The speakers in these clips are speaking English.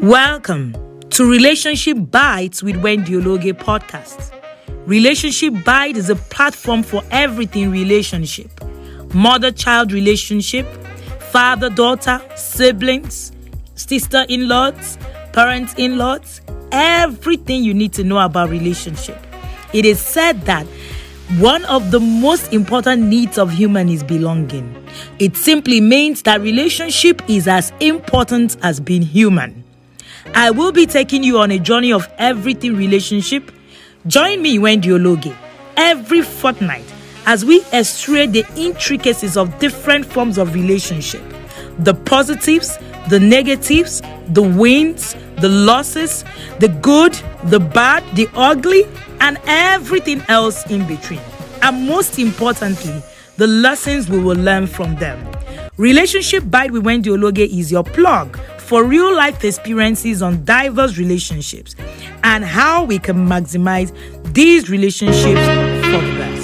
Welcome to Relationship Bites with Wendy Ologe podcast. Relationship Bite is a platform for everything relationship. Mother-child relationship, father-daughter, siblings, sister-in-laws, parents-in-laws, everything you need to know about relationship. It is said that one of the most important needs of human is belonging. It simply means that relationship is as important as being human. I will be taking you on a journey of everything relationship. Join me, Wendy Ologe, every fortnight as we extract the intricacies of different forms of relationship. The positives, the negatives, the wins, the losses, the good, the bad, the ugly, and everything else in between. And most importantly, the lessons we will learn from them. Relationship Bite with Wendy Ologe is your plug for real life experiences on diverse relationships and how we can maximize these relationships for the best.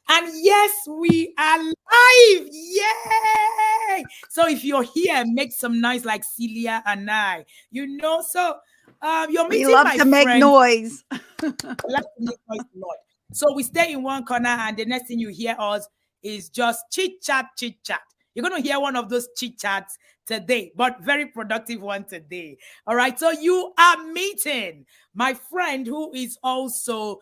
And yes, we are live. Yay! So if you're here, make some noise like Celia and I. So you're meeting we love my to make friend. noise. We like to make noise a lot. So we stay in one corner, and the next thing you hear us is just chit chat. You're going to hear one of those chit chats today, but very productive one today. All right. So you are meeting my friend who is also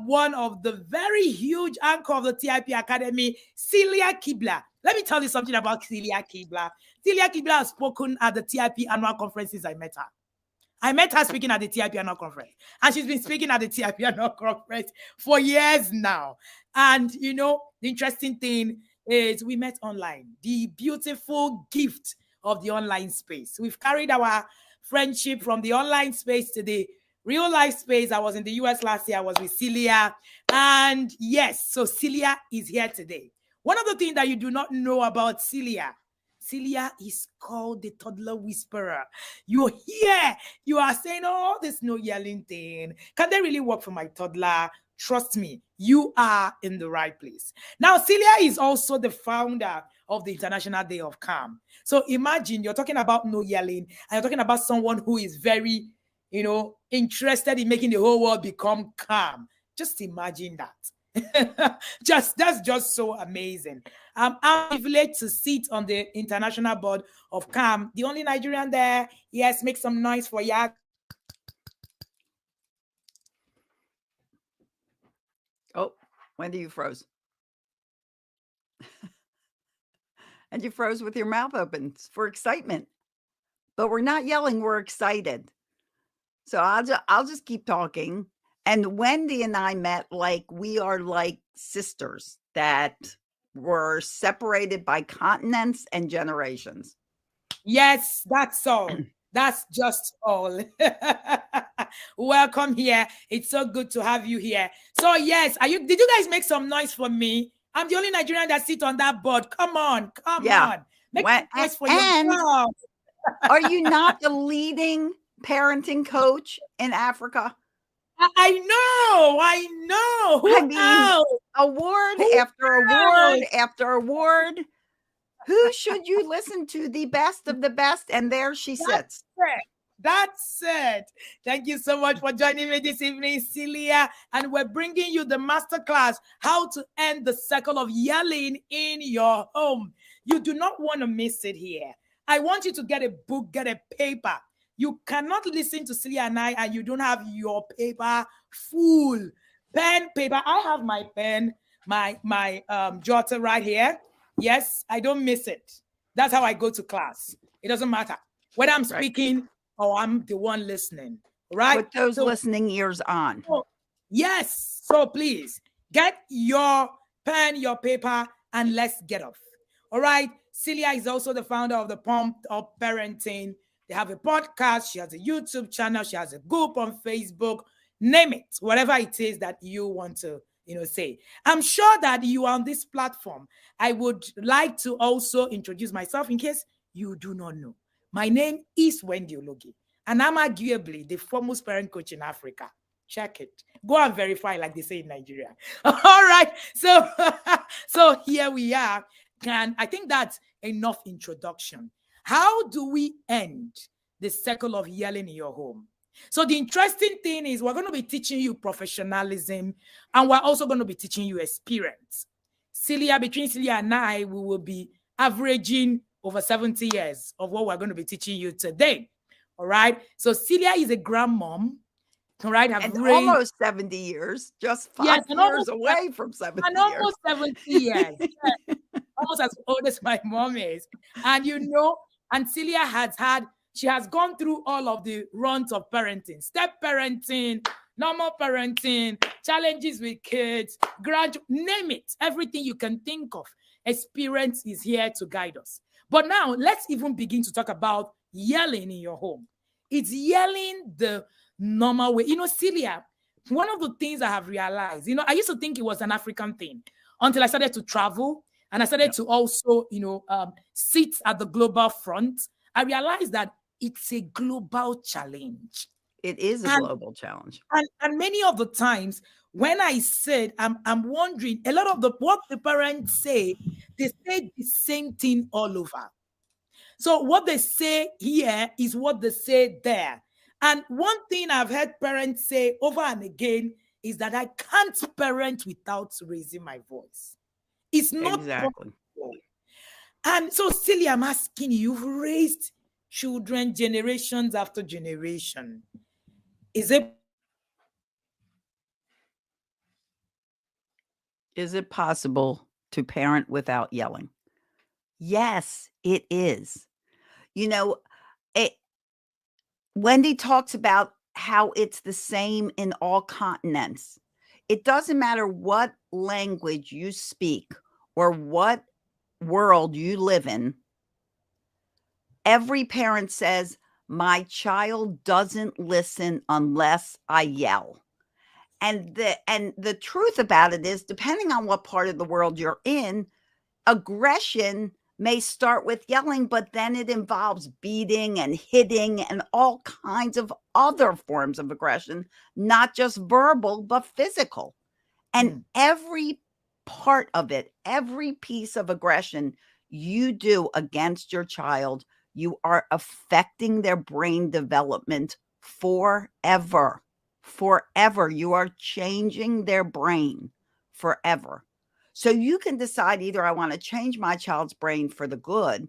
one of the very huge anchor of the TIP Academy, Celia Kibla. Let me tell you something about Celia Kibla. Celia Kibla has spoken at the TIP annual conferences. I met her speaking at the TIP annual conference, and she's been speaking at the TIP annual conference for years now. And the interesting thing is we met online, the beautiful gift of the online space. We've carried our friendship from the online space to the real life space. I was in the US last year. I was with Celia. And yes, so Celia is here today. One of the things that you do not know about Celia is called the toddler whisperer. You're here. You are saying, oh, this no yelling thing. Can they really work for my toddler? Trust me, you are in the right place. Now, Celia is also the founder of the International Day of Calm. So imagine you're talking about no yelling, and you're talking about someone who is very, interested in making the whole world become calm. Just imagine that. That's just so amazing. I'm privileged to sit on the International Board of Calm. The only Nigerian there. Yes, make some noise for ya. Oh, Wendy, you froze. And you froze with your mouth open for excitement. But we're not yelling, we're excited. So I'll just keep talking. And Wendy and I met like we are like sisters that were separated by continents and generations. Yes, that's all. That's just all. Welcome here. It's so good to have you here. So yes, did you guys make some noise for me? I'm the only Nigerian that sits on that board. Come on. Make some noise for yourself. Are you not the leading parenting coach in Africa? I know. Award after award after award. Who should you listen to? The best of the best. And there she sits. That's it. Thank you so much for joining me this evening, Celia. And we're bringing you the masterclass, how to end the cycle of yelling in your home. You do not want to miss it here. I want you to get a book, get a paper. You cannot listen to Celia and I and you don't have your paper full. Pen, paper. I have my pen, my jotter right here. Yes, I don't miss it. That's how I go to class. It doesn't matter whether I'm speaking or I'm the one listening, right? Put those listening ears on. Yes. So please get your pen, your paper, and let's get off. All right. Celia is also the founder of the Pumped Up Parenting They have a podcast. She has a YouTube channel. She has a group on Facebook. Name it, whatever it is that you want to, say. I'm sure that you are on this platform. I would like to also introduce myself in case you do not know. My name is Wendy Ologie, and I'm arguably the foremost parent coach in Africa. Check it. Go and verify, like they say in Nigeria. All right. So, so here we are. And I think that's enough introduction. How do we end the circle of yelling in your home? So the interesting thing is we're going to be teaching you professionalism, and we're also going to be teaching you experience. Between Celia and I, we will be averaging over 70 years of what we're going to be teaching you today. All right. So Celia is a grandmom. All right. And almost 70 years, just 5 years away from 70 and years. Almost 70 years. Yes. Almost as old as my mom is. And and Celia she has gone through all of the runs of parenting, step parenting, normal parenting, challenges with kids, name it, everything you can think of. Experience is here to guide us. But now let's even begin to talk about yelling in your home. It's yelling the normal way. Celia, one of the things I have realized, I used to think it was an African thing until I started to travel and I started to also, sit at the global front. I realized that it's a global challenge. It is a global challenge. And many of the times when I said, I'm wondering, a lot of what the parents say, they say the same thing all over. So what they say here is what they say there. And one thing I've heard parents say over and again is that I can't parent without raising my voice. It's not exactly. possible. And so, Celia, I'm asking you, you've raised children generations after generation. Is it possible to parent without yelling? Yes, it is. Wendy talks about how it's the same in all continents. It doesn't matter what language you speak or what world you live in. Every parent says, my child doesn't listen unless I yell. And the truth about it is, depending on what part of the world you're in, aggression may start with yelling, but then it involves beating and hitting and all kinds of other forms of aggression, not just verbal, but physical. And every part of it, every piece of aggression you do against your child, you are affecting their brain development forever. Forever. You are changing their brain forever. So you can decide either I want to change my child's brain for the good,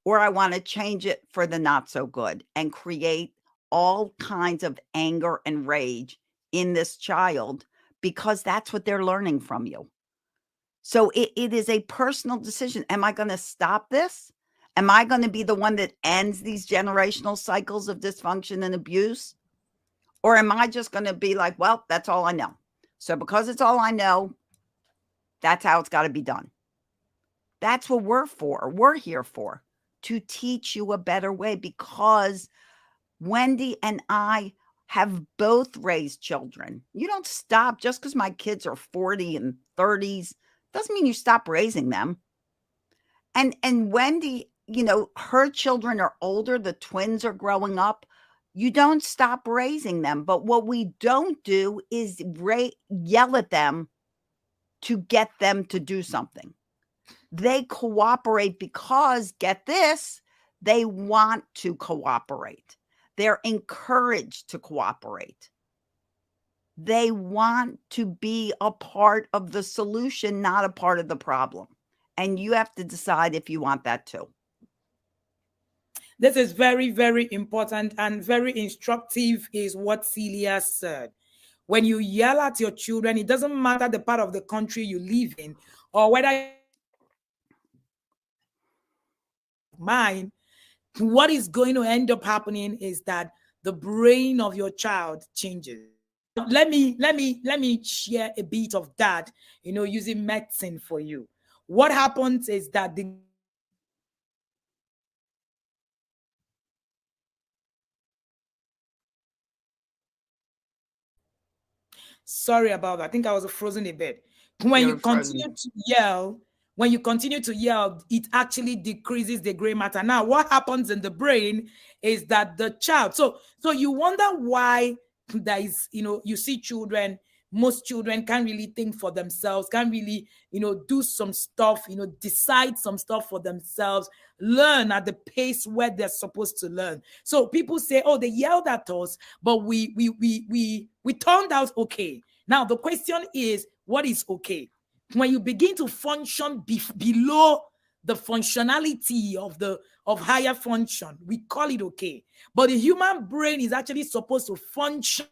or I want to change it for the not so good and create all kinds of anger and rage in this child because that's what they're learning from you. So it is a personal decision. Am I going to stop this? Am I going to be the one that ends these generational cycles of dysfunction and abuse? Or am I just going to be like, well, that's all I know. So because it's all I know, that's how it's got to be done. That's what we're for. We're here for, to teach you a better way, because Wendy and I have both raised children. You don't stop just because my kids are 40 and 30s. Doesn't mean you stop raising them. And Wendy, her children are older. The twins are growing up. You don't stop raising them. But what we don't do is yell at them to get them to do something. They cooperate because, get this, they want to cooperate. They're encouraged to cooperate. They want to be a part of the solution, not a part of the problem. And you have to decide if you want that too. This is very, very important and very instructive, is what Celia said. When you yell at your children, it doesn't matter the part of the country you live in or whether mine, what is going to end up happening is that the brain of your child changes. Let me share a bit of that, using medicine for you. What happens is that Sorry about that. I think I was frozen a bit. When you You're frozen. continue to yell, it actually decreases the gray matter. Now, what happens in the brain is that the child, so you wonder why there is, you see children, most children can't really think for themselves, can't really, do some stuff, decide some stuff for themselves, learn at the pace where they're supposed to learn. So people say, oh, they yelled at us, but we turned out okay. Now the question is, what is okay? When you begin to function below the functionality of higher function, we call it okay. But the human brain is actually supposed to function.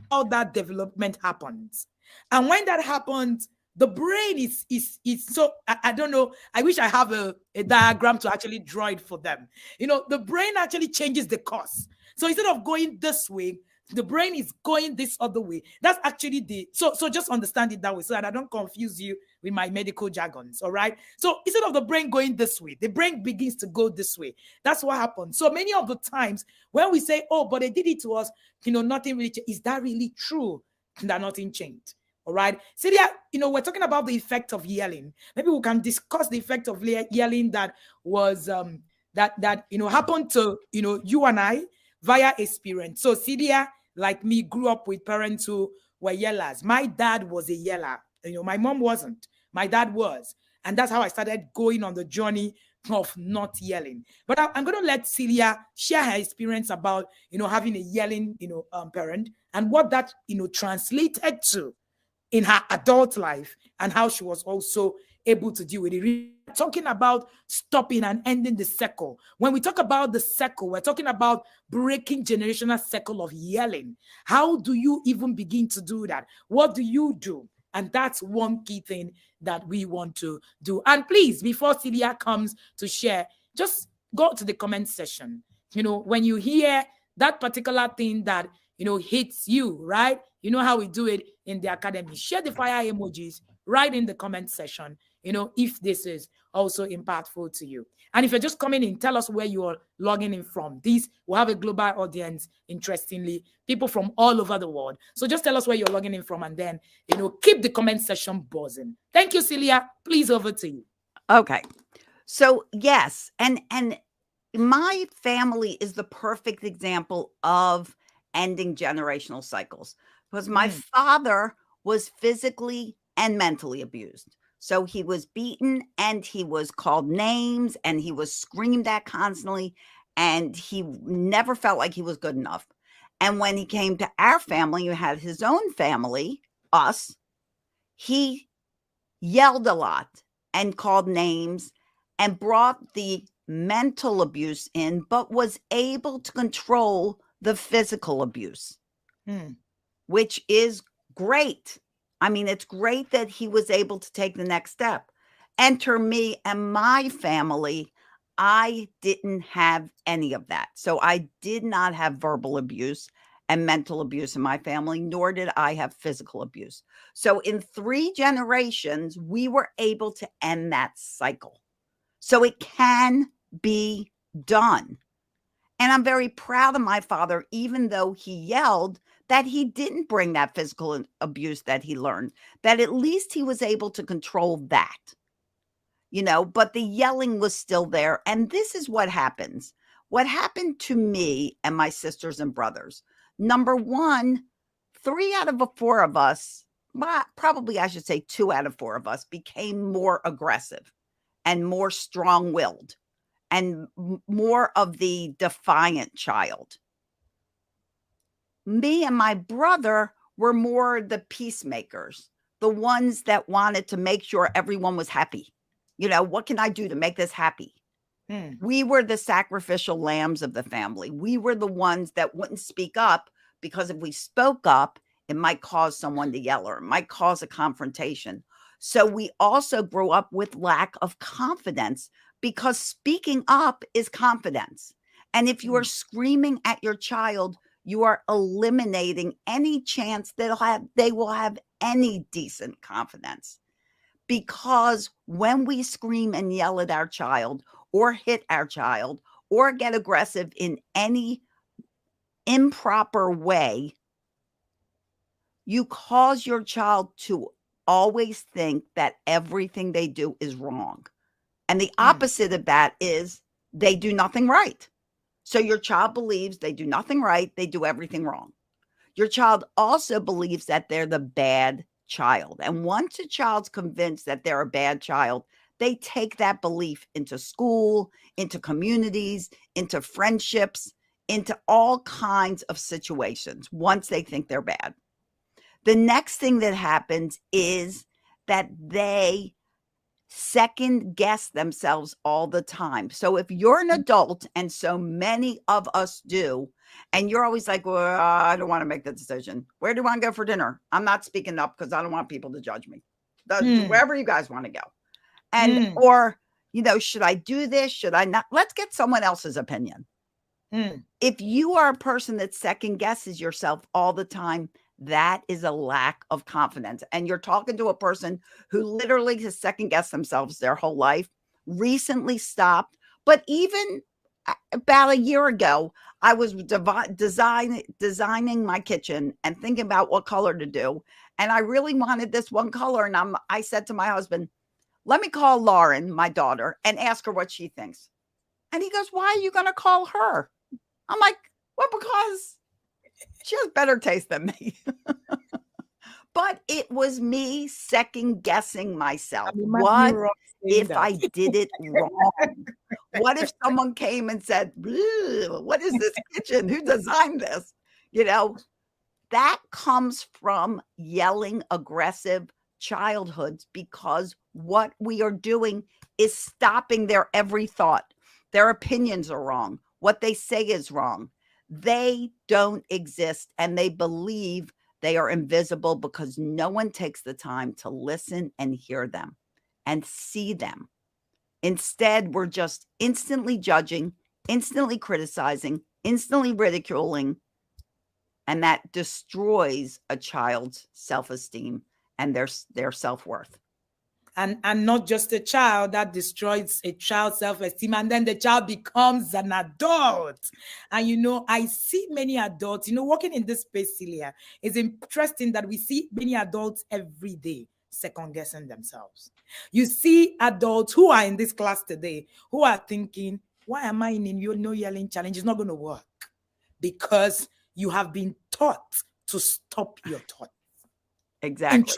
How that development happens, and when that happens, the brain is so I don't know. I wish I have a diagram to actually draw it for them. The brain actually changes the course. So instead of going this way, the brain is going this other way. That's actually so just understand it that way so that I don't confuse you with my medical jargons. All right. So instead of the brain going this way, the brain begins to go this way. That's what happens. So many of the times when we say, oh, but they did it to us, nothing really changed. Is that really true? That nothing changed. All right. Celia, we're talking about the effect of yelling. Maybe we can discuss the effect of yelling that was that happened to you and I via experience. So Celia, like me, grew up with parents who were yellers. My dad was a yeller. My mom wasn't. My dad was. And that's how I started going on the journey of not yelling. But I'm going to let Celia share her experience about, having a yelling, parent, and what that, translated to in her adult life, and how she was also able to deal with it. We're talking about stopping and ending the cycle. When we talk about the cycle, we're talking about breaking generational cycle of yelling. How do you even begin to do that? What do you do? And that's one key thing that we want to do. And please, before Celia comes to share, just go to the comment section. When you hear that particular thing that, hits you, right? You know how we do it in the academy. Share the fire emojis right in the comment section, if this is also impactful to you. And if you're just coming in, tell us where you're logging in from. These will have a global audience, interestingly, people from all over the world. So just tell us where you're logging in from, and then, keep the comment section buzzing. Thank you, Celia. Please, over to you. Okay. So yes, and my family is the perfect example of ending generational cycles, because my father was physically and mentally abused. So he was beaten, and he was called names, and he was screamed at constantly, and he never felt like he was good enough. And when he came to our family, who had his own family, us, he yelled a lot and called names and brought the mental abuse in, but was able to control the physical abuse, which is great. I mean, it's great that he was able to take the next step. Enter me and my family. I didn't have any of that. So I did not have verbal abuse and mental abuse in my family, nor did I have physical abuse. So in 3 generations, we were able to end that cycle. So it can be done. And I'm very proud of my father, even though he yelled, that he didn't bring that physical abuse that he learned, that at least he was able to control that, but the yelling was still there. And this is what happens. What happened to me and my sisters and brothers? Number one, 3 out of 4 of us, probably I should say 2 out of 4 of us, became more aggressive and more strong-willed and more of the defiant child. Me and my brother were more the peacemakers, the ones that wanted to make sure everyone was happy. What can I do to make this happy? We were the sacrificial lambs of the family. We were the ones that wouldn't speak up, because if we spoke up, it might cause someone to yell, or it might cause a confrontation. So we also grew up with lack of confidence, because speaking up is confidence. And if you are screaming at your child, you are eliminating any chance that they will have any decent confidence. Because when we scream and yell at our child, or hit our child, or get aggressive in any improper way, you cause your child to always think that everything they do is wrong. And the opposite of that is they do nothing right. So your child believes they do nothing right, they do everything wrong. Your child also believes that they're the bad child. And once a child's convinced that they're a bad child, they take that belief into school, into communities, into friendships, into all kinds of situations once they think they're bad. The next thing that happens is that they second guess themselves all the time. So if you're an adult, and so many of us do, and you're always like, well, I don't want to make the decision. Where do I want to go for dinner? I'm not speaking up because I don't want people to judge me. Wherever you guys want to go. And, or, you know, should I do this? Should I not? Let's get someone else's opinion. If you are a person that second guesses yourself all the time, that is a lack of confidence. And you're talking to a person who literally has second guessed themselves their whole life, recently stopped. But even about a year ago, I was designing my kitchen and thinking about what color to do. And I really wanted this one color. And I said to my husband, let me call Lauren, my daughter, and ask her what she thinks. And he goes, why are you going to call her? I'm like, well, because she has better taste than me. But it was me second guessing myself. What if I did it wrong? What if someone came and said, what is this kitchen? Who designed this? You know, that comes from yelling aggressive childhoods, because what we are doing is stopping their every thought. Their opinions are wrong. What they say is wrong. They don't exist, and they believe they are invisible because no one takes the time to listen and hear them and see them. Instead, we're just instantly judging, instantly criticizing, instantly ridiculing, and that destroys a child's self-esteem and their self-worth. And not just a child, that destroys a child's self-esteem, and then the child becomes an adult. And you know, I see many adults, you know, working in this space, Celia, it's interesting that we see many adults every day second guessing themselves. You see adults who are in this class today who are thinking, why am I in your no yelling challenge? It's not going to work, because you have been taught to stop your thoughts. Exactly.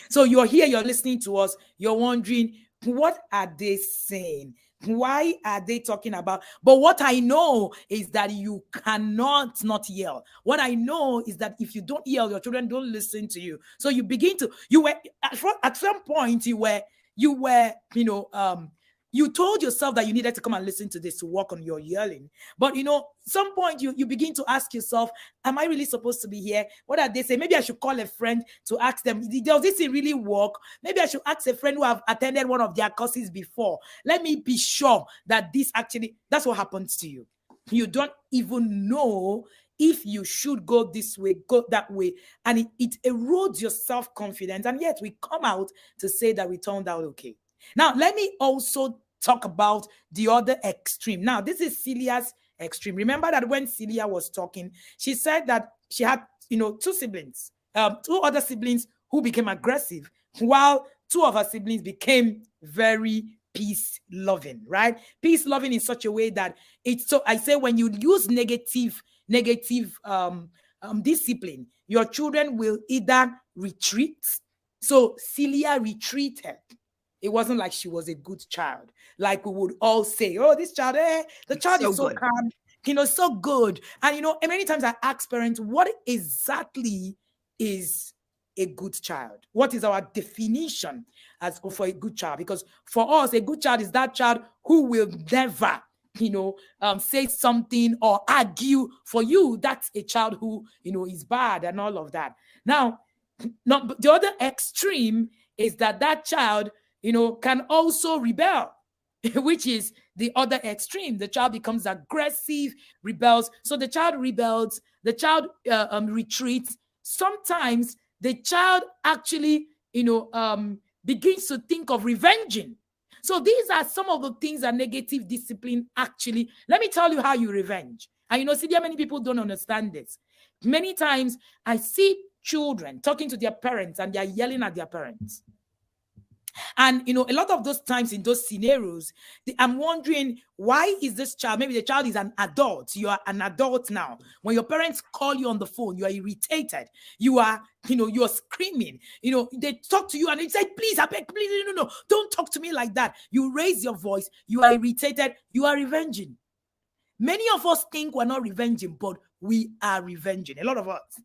So you're here, you're listening to us, you're wondering, what are they saying? Why are they talking about? But what I know is that you cannot not yell. What I know is that if you don't yell, your children don't listen to you. So you begin to, you were, at some point, you were, you know, you told yourself that you needed to come and listen to this to work on your yelling. But, you know, some point you begin to ask yourself, am I really supposed to be here? What are they saying? Maybe I should call a friend to ask them, does this really work? Maybe I should ask a friend who have attended one of their courses before. Let me be sure that this actually, that's what happens to you. You don't even know if you should go this way, go that way. And it erodes your self-confidence. And yet we come out to say that we turned out okay. Now, let me also talk about the other extreme. Now, this is Celia's extreme. Remember that when Celia was talking, she said that she had, you know, two other siblings who became aggressive, while two of her siblings became very peace-loving, right? Peace-loving in such a way that it's so, I say, when you use negative discipline, your children will either retreat. So Celia retreated. It wasn't like she was a good child. Like we would all say, oh, this child, the child is so calm, you know, so good. And, you know, many times I ask parents, what exactly is a good child? What is our definition as for a good child? Because for us, a good child is that child who will never, you know, say something or argue. For you, that's a child who, you know, is bad and all of that. Now, the other extreme is that child, you know, can also rebel, which is the other extreme. The child becomes aggressive, rebels. So the child rebels, the child retreats. Sometimes the child actually, you know, begins to think of revenging. So these are some of the things that negative discipline actually, let me tell you how you revenge. And you know, see, there many people don't understand this. Many times I see children talking to their parents and they're yelling at their parents. And you know, a lot of those times in those scenarios, I'm wondering, why is this child? Maybe the child is an adult. You are an adult now. When your parents call you on the phone, you are irritated. You are, you know, you're screaming. You know, they talk to you and they say, please, I beg, please, no, don't talk to me like that. You raise your voice. You are irritated. You are revenging. Many of us think we're not revenging, but we are revenging. A lot of us.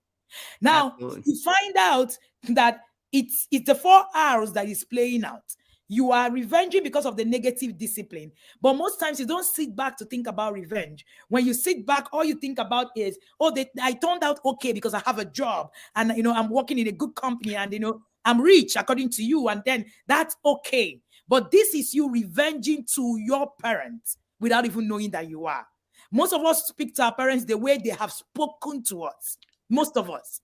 Now, Absolutely. you find out that it's the 4 hours that is playing out. You are revenging because of the negative discipline. But most times you don't sit back to think about revenge. When you sit back, all you think about is, oh, I turned out okay because I have a job and, you know, I'm working in a good company and, you know, I'm rich according to you. And then that's okay. But this is you revenging to your parents without even knowing that you are. Most of us speak to our parents the way they have spoken to us. Most of us.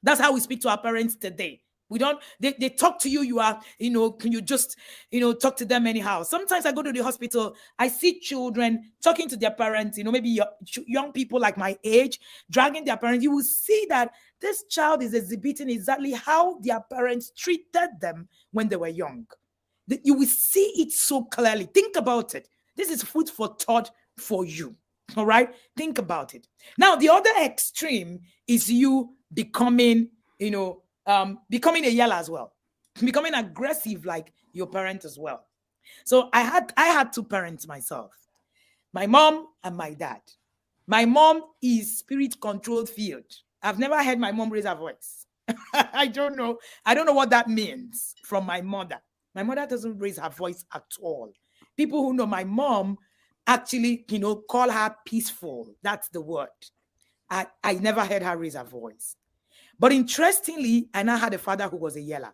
That's how we speak to our parents today. We don't, they talk to you, you are, you know, can you just, you know, talk to them anyhow. Sometimes I go to the hospital, I see children talking to their parents, you know, maybe young people like my age, dragging their parents. You will see that this child is exhibiting exactly how their parents treated them when they were young. You will see it so clearly. Think about it. This is food for thought for you. All right? Think about it. Now, the other extreme is you becoming, you know, becoming a yeller as well, becoming aggressive like your parent as well. So I had 2 parents myself, my mom and my dad. My mom is spirit-controlled field. I've never heard my mom raise her voice. I don't know what that means from my mother. My mother doesn't raise her voice at all. People who know my mom actually, you know, call her peaceful. That's the word. I never heard her raise her voice. But interestingly, I now had a father who was a yeller.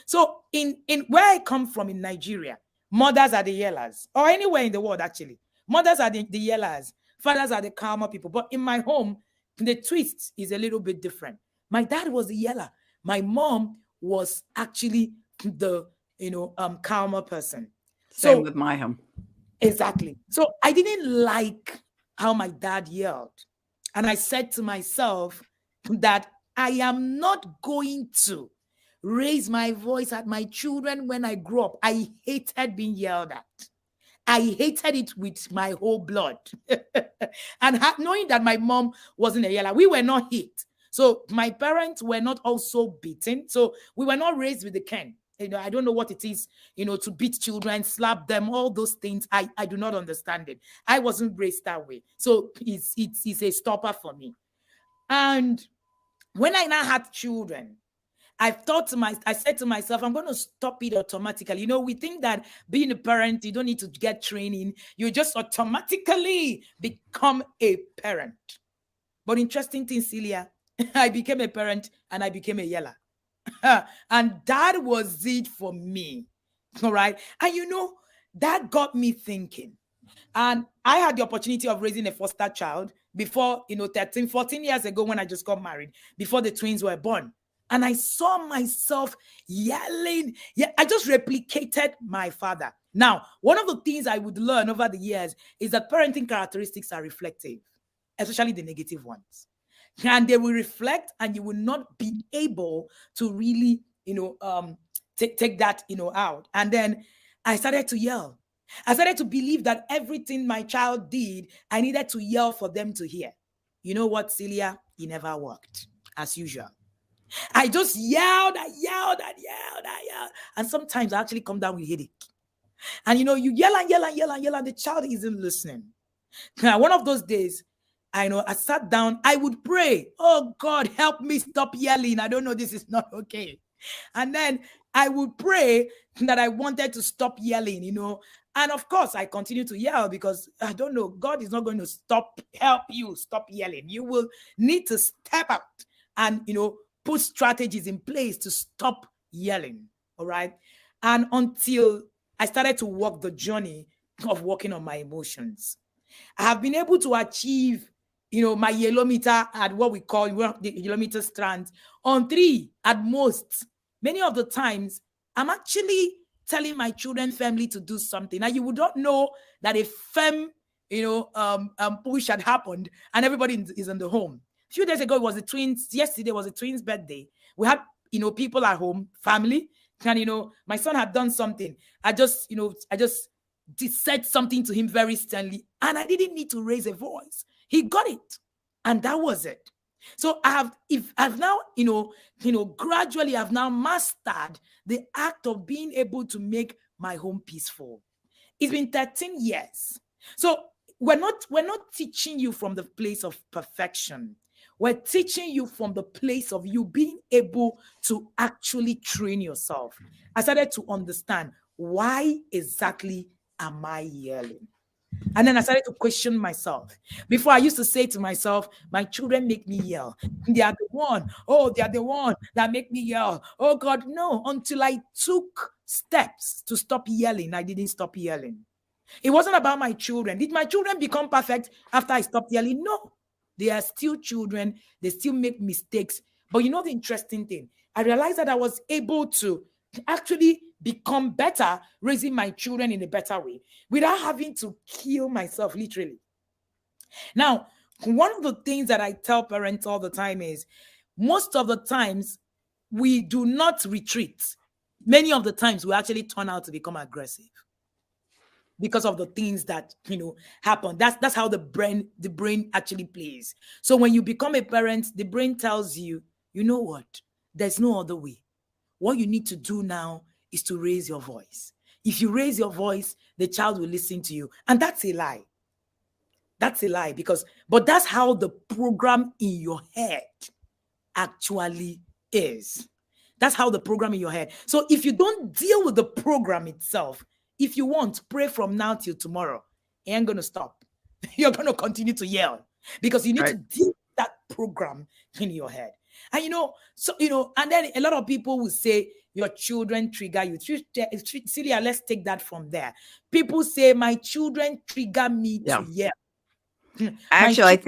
So in where I come from in Nigeria, mothers are the yellers, or anywhere in the world actually. Mothers are the yellers, fathers are the calmer people. But in my home, the twist is a little bit different. My dad was the yeller. My mom was actually the, you know, calmer person. Same with my home. Exactly. So I didn't like how my dad yelled. And I said to myself that I am not going to raise my voice at my children when I grow up. I hated being yelled at. I hated it with my whole blood. And knowing that my mom wasn't a yeller, we were not hit. So my parents were not also beaten. So we were not raised with the cane. You know, I don't know what it is, you know, to beat children, slap them, all those things. I do not understand it. I wasn't raised that way. So it's a stopper for me. And when I now had children, I said to myself, I'm going to stop it automatically. You know, we think that being a parent, you don't need to get training. You just automatically become a parent. But interesting thing, Celia, I became a parent and I became a yeller. And that was it for me. All right. And you know, that got me thinking. And I had the opportunity of raising a foster child before, you know, 13, 14 years ago when I just got married, before the twins were born. And I saw myself yelling. Yeah, I just replicated my father. Now, one of the things I would learn over the years is that parenting characteristics are reflective, especially the negative ones. And they will reflect, and you will not be able to really, you know, take that, you know, out. And then I started to yell. I started to believe that everything my child did, I needed to yell for them to hear. You know what, Celia? It never worked, as usual. I just yelled. And sometimes I actually come down with headache. And, you know, you yell, and the child isn't listening. Now, one of those days, I sat down, I would pray, oh God, help me stop yelling. I don't know, this is not okay. And then I would pray that I wanted to stop yelling, you know. And of course, I continue to yell because I don't know, God is not going to help you stop yelling. You will need to step out and, you know, put strategies in place to stop yelling. All right. And until I started to walk the journey of working on my emotions, I have been able to achieve, you know, my yellow meter at what we call the yellow meter strand on 3 at most. Many of the times, I'm actually telling my children family to do something. Now, you would not know that a firm push had happened and everybody is in the home. A few days ago, it was the twins. Yesterday was the twins' birthday. We had, people at home, family. And, my son had done something. I just said something to him very sternly. And I didn't need to raise a voice. He got it. And that was it. So I've now, gradually I've now mastered the act of being able to make my home peaceful. It's been 13 years. So we're not teaching you from the place of perfection. We're teaching you from the place of you being able to actually train yourself. I started to understand, why exactly am I yelling? And then I started to question myself. Before, I used to say to myself, my children make me yell. They are the one. Oh, they are the one that make me yell. Oh God, no. Until I took steps to stop yelling, I didn't stop yelling. It wasn't about my children. Did my children become perfect after I stopped yelling? No. They are still children. They still make mistakes. But the interesting thing, I realized that I was able to actually become better raising my children in a better way without having to kill myself, literally. Now, one of the things that I tell parents all the time is, most of the times we do not retreat. Many of the times we actually turn out to become aggressive because of the things that happen. That's how the brain actually plays. So when you become a parent, the brain tells you, you know what? There's no other way. What you need to do now is to raise your voice. If you raise your voice, the child will listen to you. And that's a lie. That's a lie, but that's how the program in your head actually is. That's how the program in your head. So if you don't deal with the program itself, if you want, pray from now till tomorrow, it ain't going to stop. You're going to continue to yell because you need to deal with that program in your head. And and then a lot of people will say your children trigger you. Celia, let's take that from there. People say my children trigger me to yell. Actually,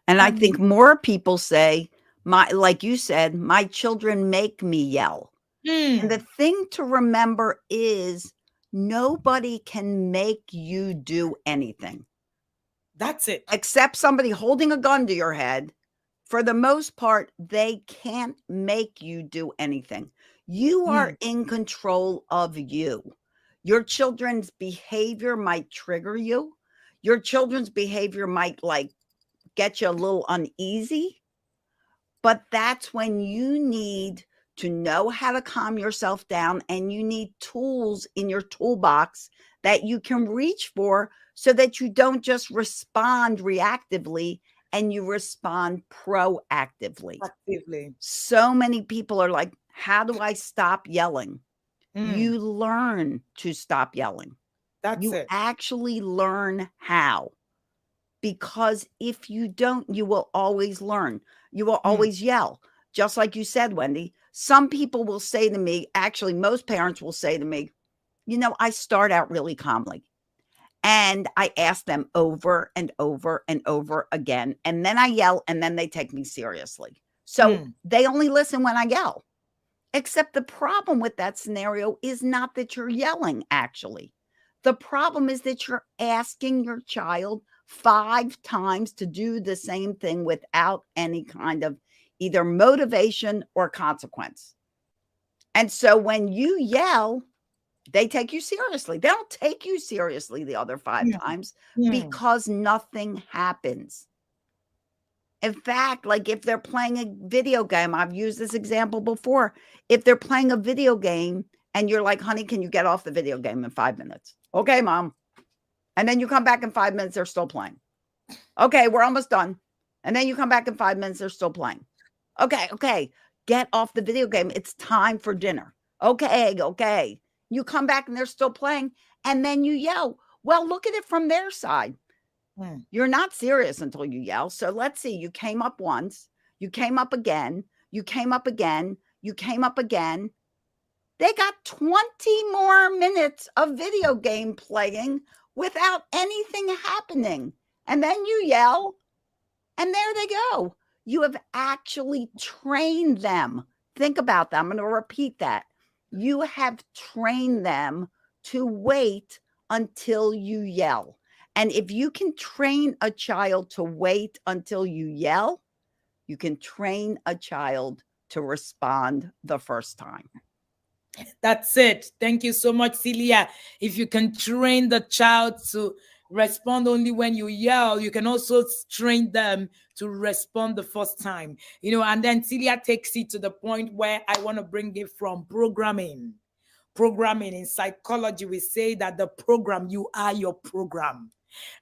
I think more people say, like you said, my children make me yell. And the thing to remember is, nobody can make you do anything. That's it. Except somebody holding a gun to your head. For the most part, they can't make you do anything. You are in control of you. Your children's behavior might trigger you. Your children's behavior might get you a little uneasy. But that's when you need to know how to calm yourself down, and you need tools in your toolbox that you can reach for so that you don't just respond reactively and you respond proactively. So many people are like, how do I stop yelling? You learn to stop yelling. You actually learn how. Because if you don't, you will always learn. You will always yell. Just like you said, Wendy, some people will say to me, actually, most parents will say to me, I start out really calmly. And I ask them over and over and over again. And then I yell, and then they take me seriously. So they only listen when I yell. Except the problem with that scenario is not that you're yelling, actually. The problem is that you're asking your child 5 times to do the same thing without any kind of either motivation or consequence. And so when you yell, they take you seriously. They don't take you seriously the other 5 times because nothing happens. In fact, like if they're playing a video game, I've used this example before. If they're playing a video game and you're like, honey, can you get off the video game in 5 minutes? Okay, mom. And then you come back in 5 minutes, they're still playing. Okay, we're almost done. And then you come back in 5 minutes, they're still playing. Okay. Get off the video game. It's time for dinner. Okay. You come back and they're still playing. And then you yell. Well, look at it from their side. You're not serious until you yell. So let's see. You came up once. You came up again. You came up again. You came up again. They got 20 more minutes of video game playing without anything happening. And then you yell. And there they go. You have actually trained them. Think about that. I'm going to repeat that. You have trained them to wait until you yell. And if you can train a child to wait until you yell, you can train a child to respond the first time. That's it. Thank you so much, Celia. If you can train the child to respond only when you yell, you can also train them to respond the first time. And then Celia takes it to the point where I want to bring it from programming. Programming in psychology, we say that the program, you are your program.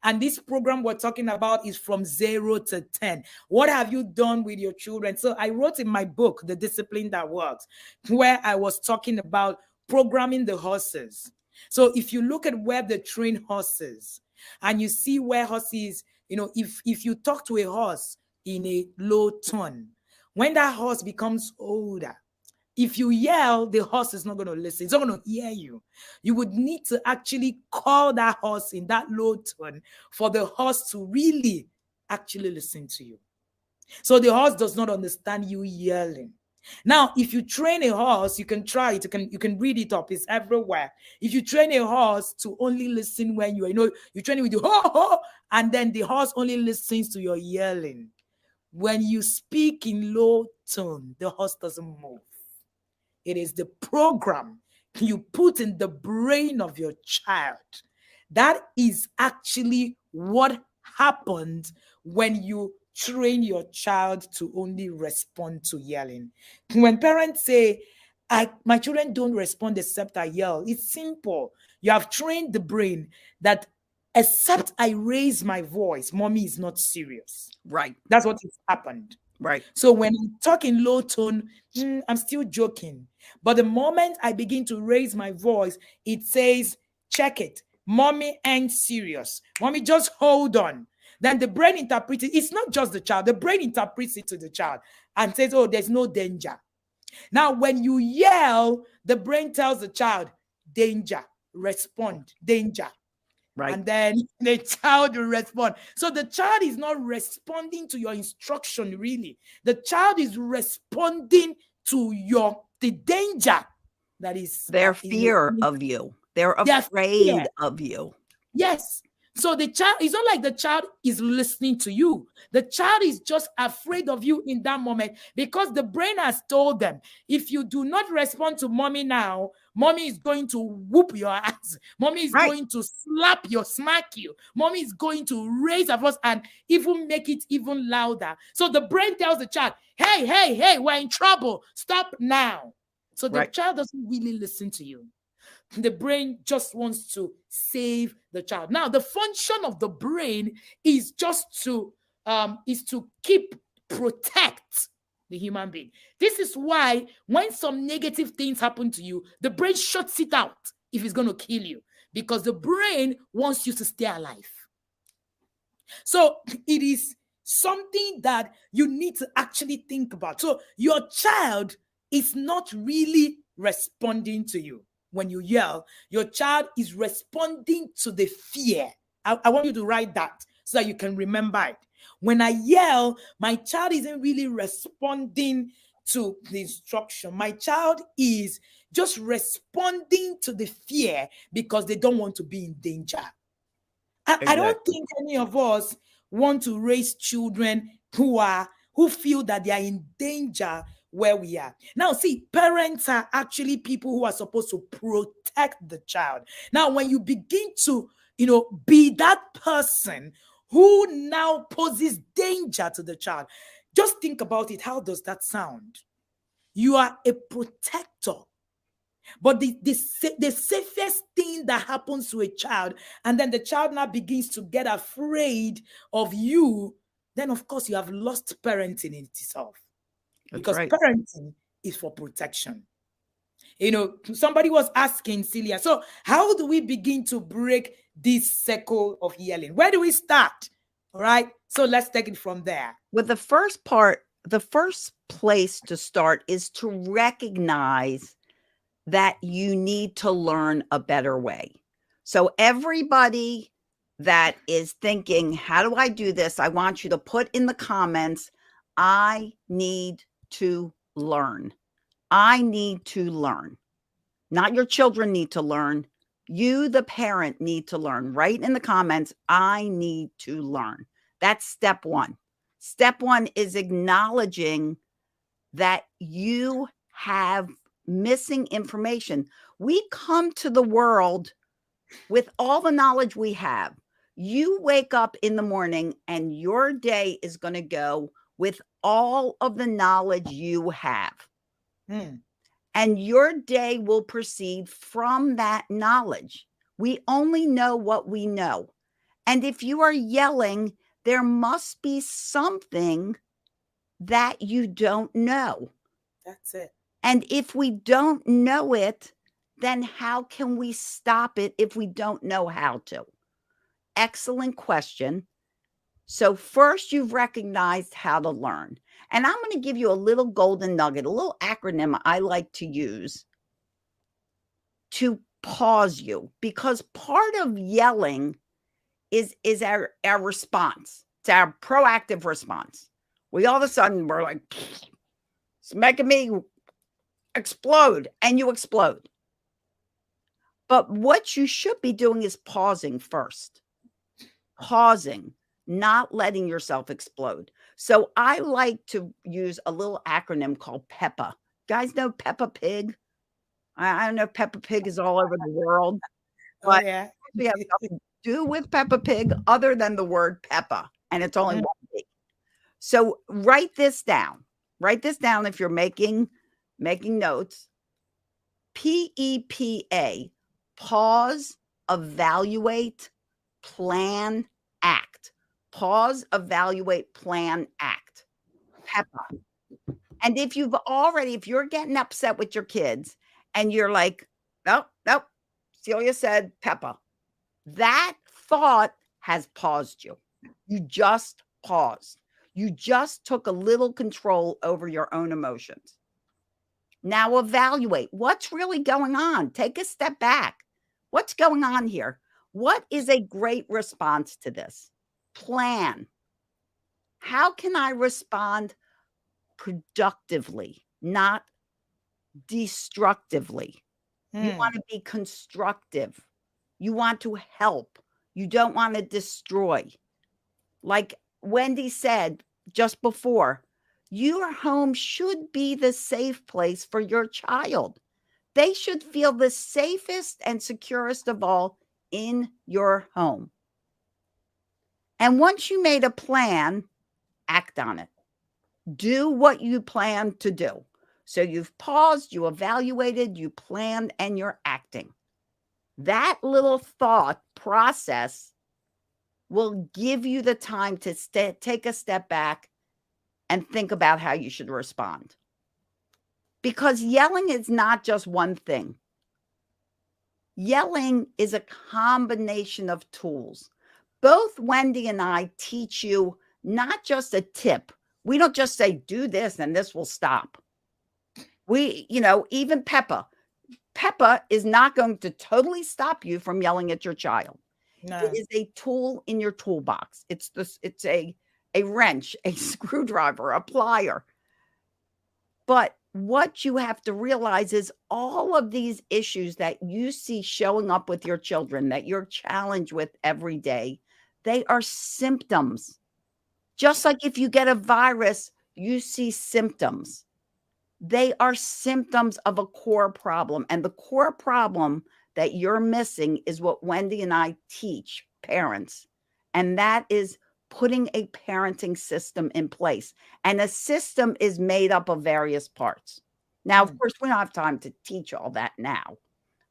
And this program we're talking about is from 0 to 10. What have you done with your children? So I wrote in my book, The Discipline That Works, where I was talking about programming the horses. So if you look at where they train horses and you see where horses, if you talk to a horse in a low tone, when that horse becomes older, if you yell, the horse is not going to listen. It's not going to hear you. You would need to actually call that horse in that low tone for the horse to really actually listen to you. So the horse does not understand you yelling. Now, if you train a horse, you can try it. You can read it up. It's everywhere. If you train a horse to only listen when you train it with your ho ho, and then the horse only listens to your yelling. When you speak in low tone, the horse doesn't move. It is the program you put in the brain of your child. That is actually what happens when you train your child to only respond to yelling. When parents say, my children don't respond except I yell, it's simple. You have trained the brain that except I raise my voice, mommy is not serious. Right. That's what has happened. Right. So when I talk in low tone, I'm still joking. But the moment I begin to raise my voice, it says, check it. Mommy ain't serious. Mommy, just hold on. Then the brain interprets it. It's not just the child. The brain interprets it to the child and says, oh, there's no danger. Now, when you yell, the brain tells the child, danger, respond, danger. Right. And then the child will respond. So the child is not responding to your instruction, really. The child is responding to the danger that is. Their fear of you. They're afraid of you. Yes. So the child, it's not like the child is listening to you. The child is just afraid of you in that moment because the brain has told them, if you do not respond to mommy now, mommy is going to whoop your ass. Mommy is going to smack you. Mommy is going to raise her voice and even make it even louder. So the brain tells the child, hey, we're in trouble. Stop now. So the child doesn't really listen to you. The brain just wants to save the child. Now, the function of the brain is just to protect the human being. This is why when some negative things happen to you, the brain shuts it out if it's going to kill you, because the brain wants you to stay alive. So it is something that you need to actually think about. So your child is not really responding to you. When you yell, your child is responding to the fear. I want you to write that so that you can remember it. When I yell, my child isn't really responding to the instruction. My child is just responding to the fear because they don't want to be in danger. I don't think any of us want to raise children who feel that they are in danger where we are. Now, see, parents are actually people who are supposed to protect the child. Now, when you begin to, be that person who now poses danger to the child, just think about it. How does that sound? You are a protector. But the safest thing that happens to a child, and then the child now begins to get afraid of you, then of course you have lost parenting in itself. Because parenting is for protection. Somebody was asking Celia, so how do we begin to break this cycle of yelling? Where do we start? All right. So let's take it from there. With the first part, the first place to start is to recognize that you need to learn a better way. So everybody that is thinking, how do I do this? I want you to put in the comments, I need to learn. I need to learn. Not your children need to learn. You, the parent, need to learn. Write in the comments, I need to learn. That's step one. Step one is acknowledging that you have missing information. We come to the world with all the knowledge we have. You wake up in the morning and your day is going to go with all of the knowledge you have. And your day will proceed from that knowledge. We only know what we know. And if you are yelling, there must be something that you don't know. That's it. And if we don't know it, then how can we stop it if we don't know how to? Excellent question. So first, you've recognized how to learn. And I'm going to give you a little golden nugget, a little acronym I like to use to pause you, because part of yelling is our response. It's our proactive response. We all of a sudden, we're like, it's making me explode, and you explode. But what you should be doing is pausing first. Pausing, not letting yourself explode. So I like to use a little acronym called PEPA. Guys know Peppa Pig? I don't know if Peppa Pig is all over the world, but we have nothing to do with Peppa Pig other than the word Peppa, and it's only one P. So write this down. Write this down if you're making notes. PEPA, pause, evaluate, plan, act. Pause, evaluate, plan, act. PEPA. And if you're getting upset with your kids and you're like, nope, Celia said PEPA, that thought has paused you. You just paused. You just took a little control over your own emotions. Now evaluate what's really going on. Take a step back. What's going on here? What is a great response to this? Plan. How can I respond productively, not destructively? You want to be constructive. You want to help. You don't want to destroy. Like Wendy said just before, your home should be the safe place for your child. They should feel the safest and securest of all in your home. And once you made a plan, act on it. Do what you plan to do. So you've paused, you evaluated, you planned, and you're acting. That little thought process will give you the time to take a step back and think about how you should respond. Because yelling is not just one thing. Yelling is a combination of tools. Both Wendy and I teach you not just a tip. We don't just say, do this and this will stop. Even Peppa is not going to totally stop you from yelling at your child. No. It is a tool in your toolbox. It's a wrench, a screwdriver, a plier. But what you have to realize is all of these issues that you see showing up with your children, that you're challenged with every day, they are symptoms. Just like if you get a virus, you see symptoms. They are symptoms of a core problem. And the core problem that you're missing is what Wendy and I teach parents. And that is putting a parenting system in place. And a system is made up of various parts. Now, of course, we don't have time to teach all that now.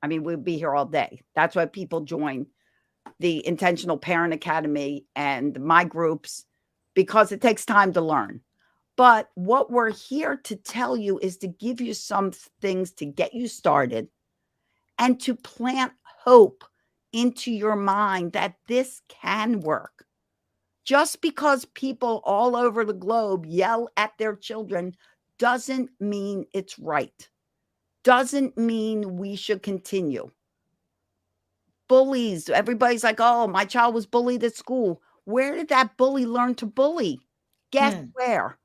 I mean, we'll be here all day. That's why people join the Intentional Parent Academy and my groups, because it takes time to learn. But what we're here to tell you is to give you some things to get you started and to plant hope into your mind that this can work. Just because people all over the globe yell at their children doesn't mean it's right. Doesn't mean we should continue. Bullies, everybody's like, oh, my child was bullied at school. Where did that bully learn to bully? Guess where?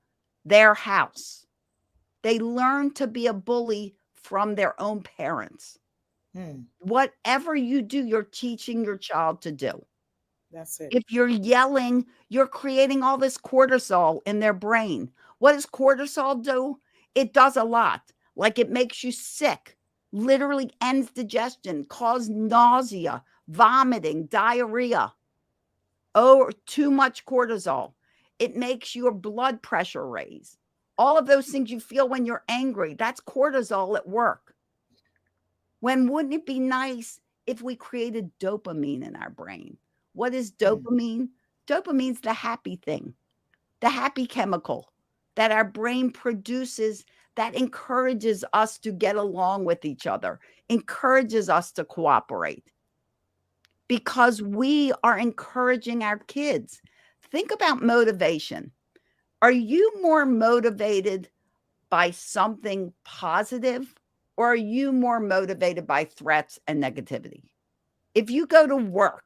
Their house. They learn to be a bully from their own parents. Whatever you do, you're teaching your child to do. That's it. If you're yelling, you're creating all this cortisol in their brain. What does cortisol do? It does a lot. Like it makes you sick, literally ends digestion, cause nausea, vomiting, diarrhea. Oh, too much cortisol. It makes your blood pressure raise. All of those things you feel when you're angry, that's cortisol at work. When wouldn't it be nice if we created dopamine in our brain? What is dopamine? Dopamine's the happy thing, the happy chemical that our brain produces that encourages us to get along with each other, encourages us to cooperate, because we are encouraging our kids. Think about motivation. Are you more motivated by something positive, or are you more motivated by threats and negativity? If you go to work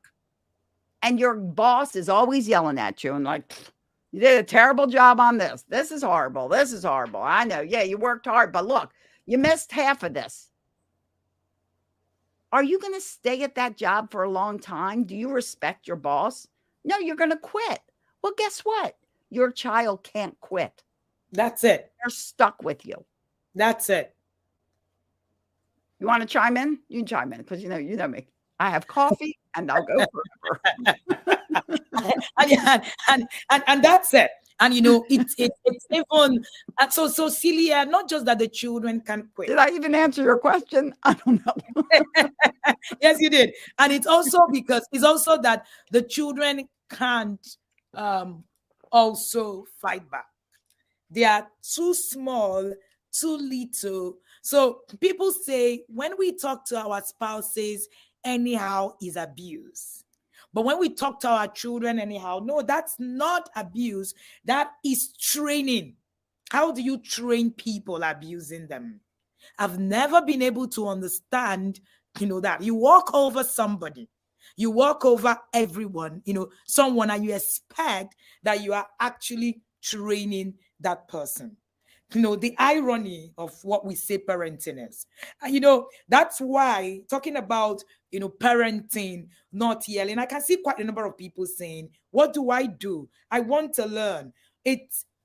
and your boss is always yelling at you and like, you did a terrible job on this. This is horrible. This is horrible. I know. Yeah, you worked hard, but look, you missed half of this. Are you going to stay at that job for a long time? Do you respect your boss? No, you're going to quit. Well, guess what? Your child can't quit. That's it. They're stuck with you. That's it. You want to chime in? You can chime in because you know me. I have coffee and I'll go forever. and that's it. And you know, it's even so Celia, not just that the children can quit. Did I even answer your question? I don't know. Yes, you did. And it's also that the children can't also fight back. They are too small, too little. So people say when we talk to our spouses, anyhow is abuse. But when we talk to our children anyhow, no, that's not abuse. That is training. How do you train people abusing them? I've never been able to understand, that you walk over somebody, you walk over everyone, someone, and you expect that you are actually training that person. The irony of what we say parenting is. And, that's why talking about, parenting, not yelling, I can see quite a number of people saying, what do? I want to learn.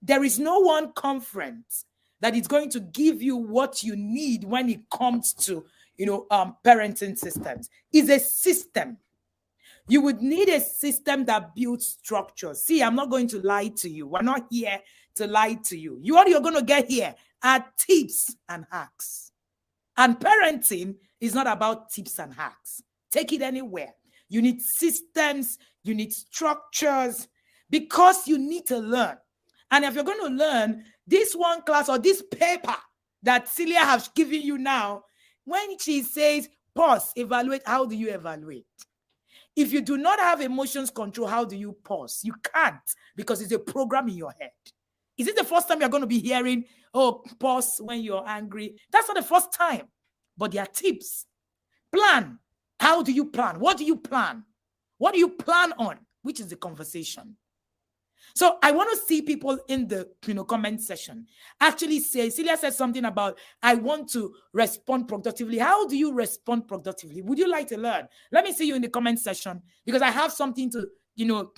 There is no one conference that is going to give you what you need when it comes to, parenting systems. It's a system. You would need a system that builds structure. See, I'm not going to lie to you. We're not here to lie to you. What you're going to get here are tips and hacks. And parenting is not about tips and hacks. Take it anywhere. You need systems, you need structures, because you need to learn. And if you're going to learn this one class or this paper that Celia has given you now, when she says pause, evaluate, how do you evaluate? If you do not have emotions control, how do you pause? You can't, because it's a program in your head. Is it the first time you're going to be hearing, oh, pause when you're angry? That's not the first time. But there are tips. Plan. How do you plan? What do you plan? What do you plan on? Which is the conversation. So I want to see people in the comment section actually say, Celia said something about, I want to respond productively. How do you respond productively? Would you like to learn? Let me see you in the comment section, because I have something to,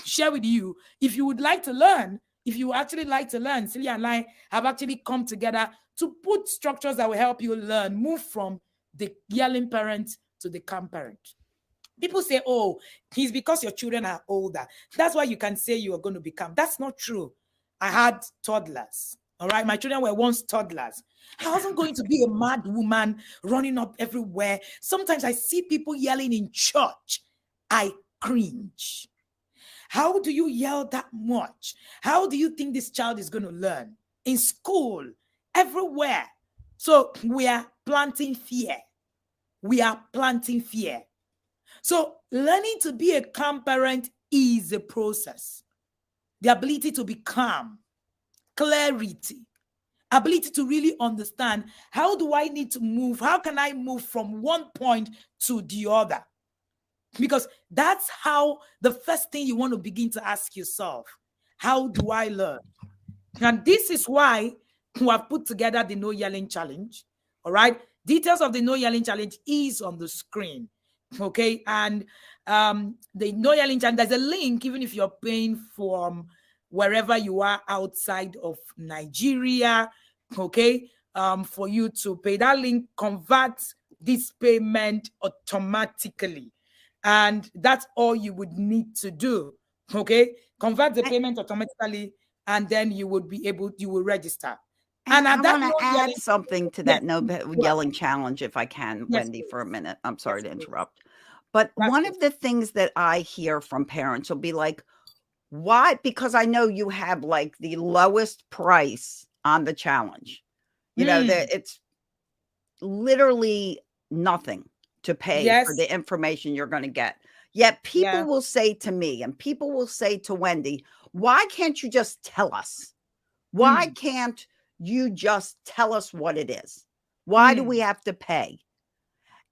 share with you. If you would like to learn, if you actually like to learn, Celia and I have actually come together to put structures that will help you learn, move from the yelling parent to the calm parent. People say, oh, it's because your children are older. That's why you can say you are going to become. That's not true. I had toddlers. All right. My children were once toddlers. I wasn't going to be a mad woman running up everywhere. Sometimes I see people yelling in church. I cringe. How do you yell that much? How do you think this child is going to learn? In school, everywhere. So we are planting fear. We are planting fear. So learning to be a calm parent is a process. The ability to be calm, clarity, ability to really understand, how do I need to move? How can I move from one point to the other? Because that's how the first thing you want to begin to ask yourself, how do I learn? And this is why we have put together the No Yelling Challenge. All right. Details of the No Yelling Challenge is on the screen. Okay. And the No Yelling Challenge, there's a link, even if you're paying from wherever you are outside of Nigeria. Okay. For you to pay. That link converts this payment automatically. And that's all you would need to do. Okay. Convert the payment automatically, and then you would be able, you will register. And I want to add something to that No Yelling Challenge, if I can, Wendy, for a minute. I'm sorry to interrupt. But one of the things that I hear from parents will be like, why? Because I know you have like the lowest price on the challenge. You know, that it's literally nothing to pay for the information you're going to get. Yet people will say to me, and people will say to Wendy, why can't you just tell us? Why can't you just tell us what it is? Why do we have to pay?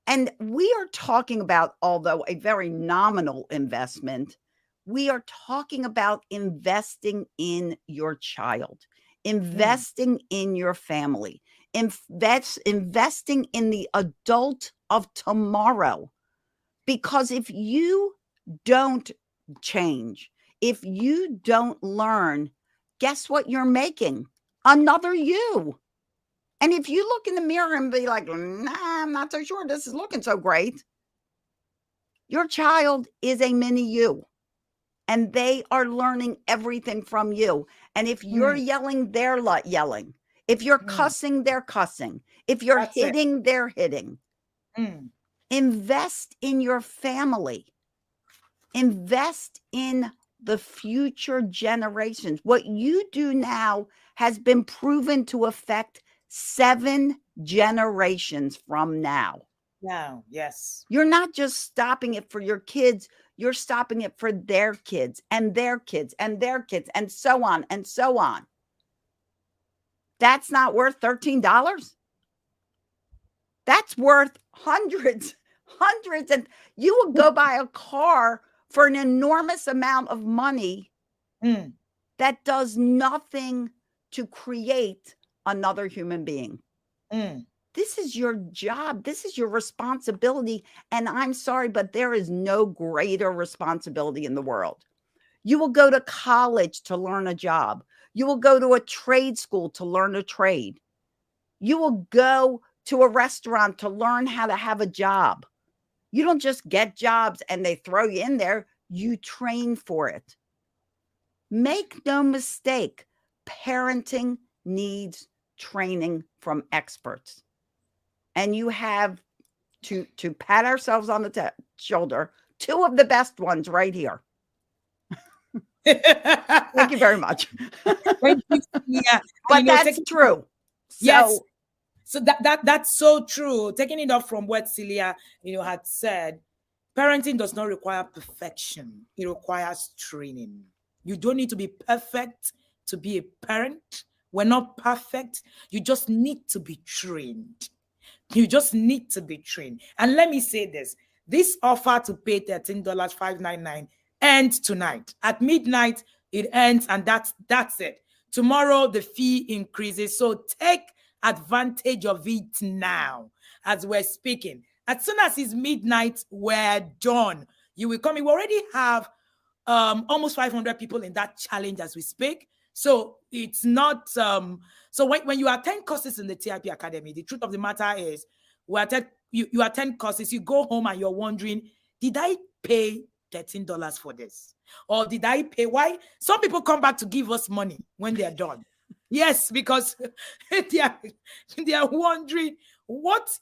And we are talking about, although a very nominal investment, we are talking about investing in your child, investing in your family, investing in the adult of tomorrow. Because if you don't change, if you don't learn, guess what you're making? Another you. And if you look in the mirror and be like, nah, I'm not so sure this is looking so great, your child is a mini you. And they are learning everything from you. And if you're yelling, they're yelling. If you're cussing, they're cussing. If you're hitting, they're hitting. Invest in your family. Invest in the future generations. What you do now has been proven to affect 7 generations from now. Now, yes. You're not just stopping it for your kids. You're stopping it for their kids and their kids and their kids and so on and so on. That's not worth $13. That's worth hundreds. And you will go buy a car for an enormous amount of money that does nothing to create another human being. This is your job. This is your responsibility. And I'm sorry, but there is no greater responsibility in the world. You will go to college to learn a job. You will go to a trade school to learn a trade. You will go to a restaurant to learn how to have a job. You don't just get jobs and they throw you in there. You train for it. Make no mistake, parenting needs training from experts. And you have to pat ourselves on the shoulder, 2 of the best ones right here. Thank you very much. Thank you. Yeah. But that's true. Yes. So that's so true. Taking it off from what Celia, had said, parenting does not require perfection. It requires training. You don't need to be perfect to be a parent. We're not perfect. You just need to be trained. You just need to be trained. And let me say this offer to pay $13.599 ends tonight. At midnight, it ends, and that's it. Tomorrow, the fee increases. So take advantage of it now as we're speaking. As soon as it's midnight, we're done. You will come in. We already have almost 500 people in that challenge as we speak. So it's not so when you attend courses in the TIP Academy, the truth of the matter is you attend courses, you go home and you're wondering, did I pay $13 for this? Or did I pay? Why? Some people come back to give us money when they're done. Yes, because they are wondering, what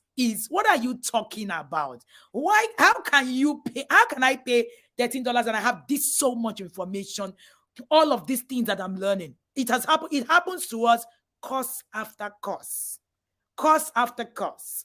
are you talking about? Why? How can you pay? How can I pay $13 and I have this so much information? All of these things that I'm learning. It has happened. It happens to us course after course. Course after course.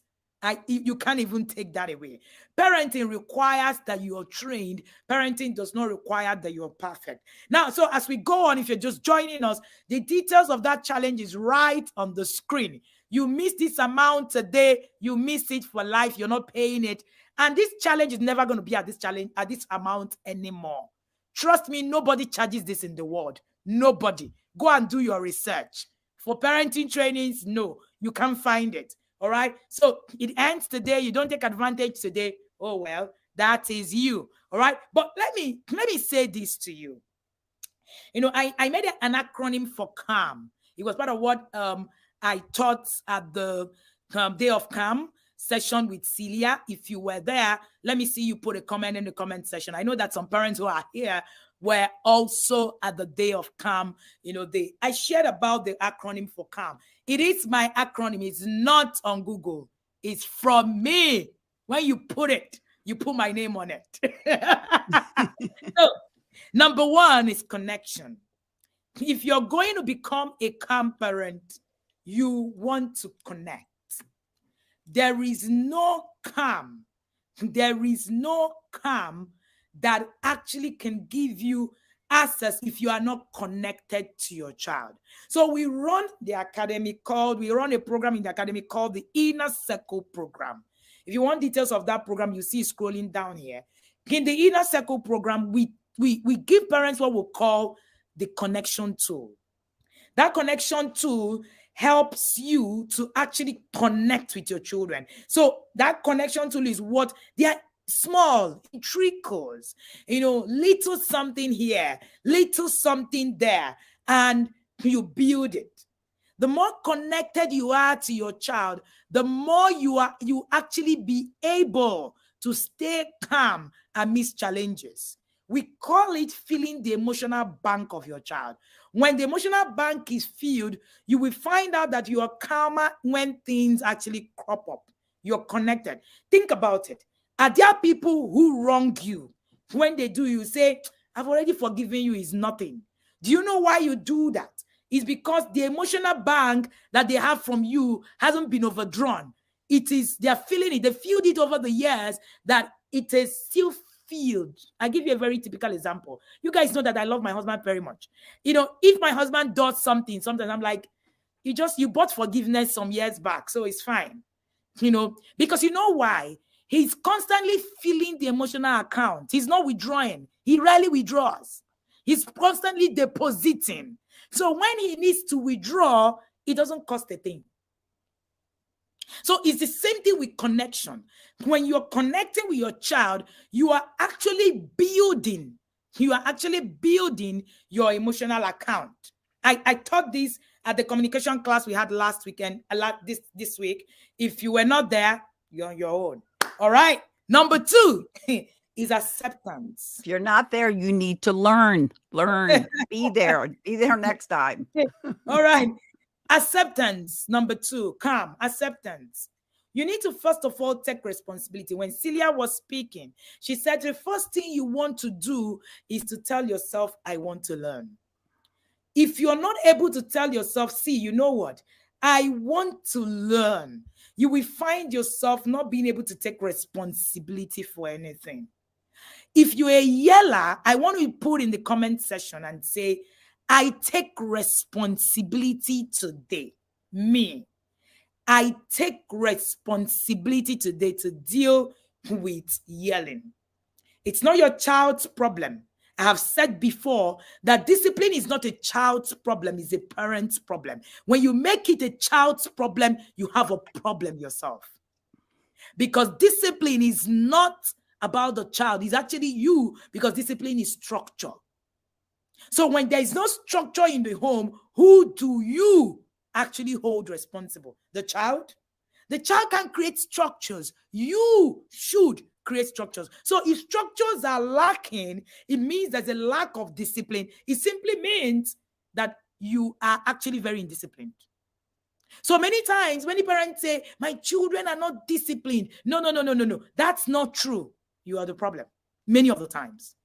You can't even take that away. Parenting requires that you are trained. Parenting does not require that you're perfect. Now, so as we go on, if you're just joining us, the details of that challenge is right on the screen. You miss this amount today, you miss it for life. You're not paying it. And this challenge is never going to be at this amount anymore. Trust me, nobody charges this in the world. Nobody. Go and do your research. For parenting trainings, no, you can't find it. All right. So it ends today. You don't take advantage today. Oh, well, that is you. All right. But let me say this to you. You know, I made an acronym for CALM. It was part of what I taught at the Day of Calm session with Celia. If you were there, let me see you put a comment in the comment section. I know that some parents who are here were also at the Day of Calm. You know, I shared about the acronym for CALM. It is my acronym. It's not on Google. It's from me. When you put it, you put my name on it. So, number one is connection. If you're going to become a calm parent, you want to connect. There is no calm. There is no calm that actually can give you access if you are not connected to your child. So we run we run a program in the academy called the Inner Circle Program. If you want details of that program, you see scrolling down here. In the Inner Circle Program, we give parents what we call the connection tool. That connection tool helps you to actually connect with your children. So that connection tool is what they are small, it trickles, you know, little something here, little something there, and you build it. The more connected you are to your child, the more you actually be able to stay calm amidst challenges. We call it filling the emotional bank of your child. When the emotional bank is filled, you will find out that you are calmer when things actually crop up. You're connected. Think about it. Are there people who wrong you? When they do, you say, I've already forgiven you, is nothing. Do you know why you do that? It's because the emotional bank that they have from you hasn't been overdrawn. They're feeling it. They filled it over the years that it is still filled. I give you a very typical example. You guys know that I love my husband very much. You know, if my husband does something, sometimes I'm like, you bought forgiveness some years back, so it's fine. You know, because you know why? He's constantly filling the emotional account. He's not withdrawing. He rarely withdraws. He's constantly depositing. So when he needs to withdraw, it doesn't cost a thing. So it's the same thing with connection. When you're connecting with your child, you are actually building your emotional account. I taught this at the communication class we had last weekend, this week. If you were not there, you're on your own. All right. Number 2 is acceptance. If you're not there, you need to learn. Be there next time. All right. Acceptance. Number 2, calm. Acceptance. You need to first of all take responsibility. When Celia was speaking, she said the first thing you want to do is to tell yourself, I want to learn. If you're not able to tell yourself, see, you know what? I want to learn. You will find yourself not being able to take responsibility for anything. If you're a yeller, I want to put in the comment section and say, I take responsibility today. Me. I take responsibility today to deal with yelling. It's not your child's problem. I have said before that discipline is not a child's problem, it's a parent's problem. When you make it a child's problem, you have a problem yourself. Because discipline is not about the child, it's actually you, because discipline is structure. So when there is no structure in the home, who do you actually hold responsible? The child? The child can create structures. You should create structures. So if structures are lacking, it means there's a lack of discipline. It simply means that you are actually very indisciplined. So many times, many parents say, my children are not disciplined. No. That's not true. You are the problem many of the times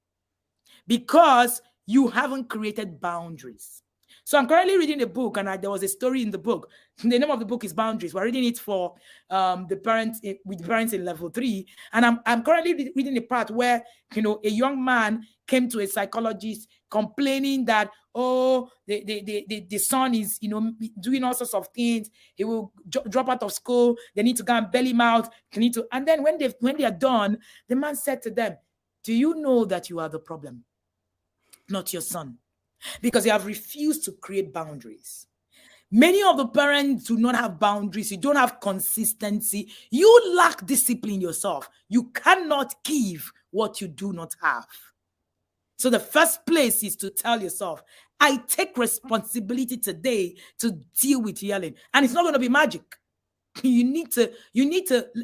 because you haven't created boundaries. So I'm currently reading a book, and there was a story in the book. The name of the book is Boundaries. We're reading it for the parents with parents in level 3. And I'm currently reading the part where, a young man came to a psychologist complaining that, the son is, doing all sorts of things. He will drop out of school. They need to go and bail him out. And then when they are done, the man said to them, do you know that you are the problem, not your son? Because you have refused to create boundaries. Many of the parents do not have boundaries. You don't have consistency. You lack discipline yourself. You cannot give what you do not have. So the first place is to tell yourself, I take responsibility today to deal with yelling. And it's not going to be magic. You need to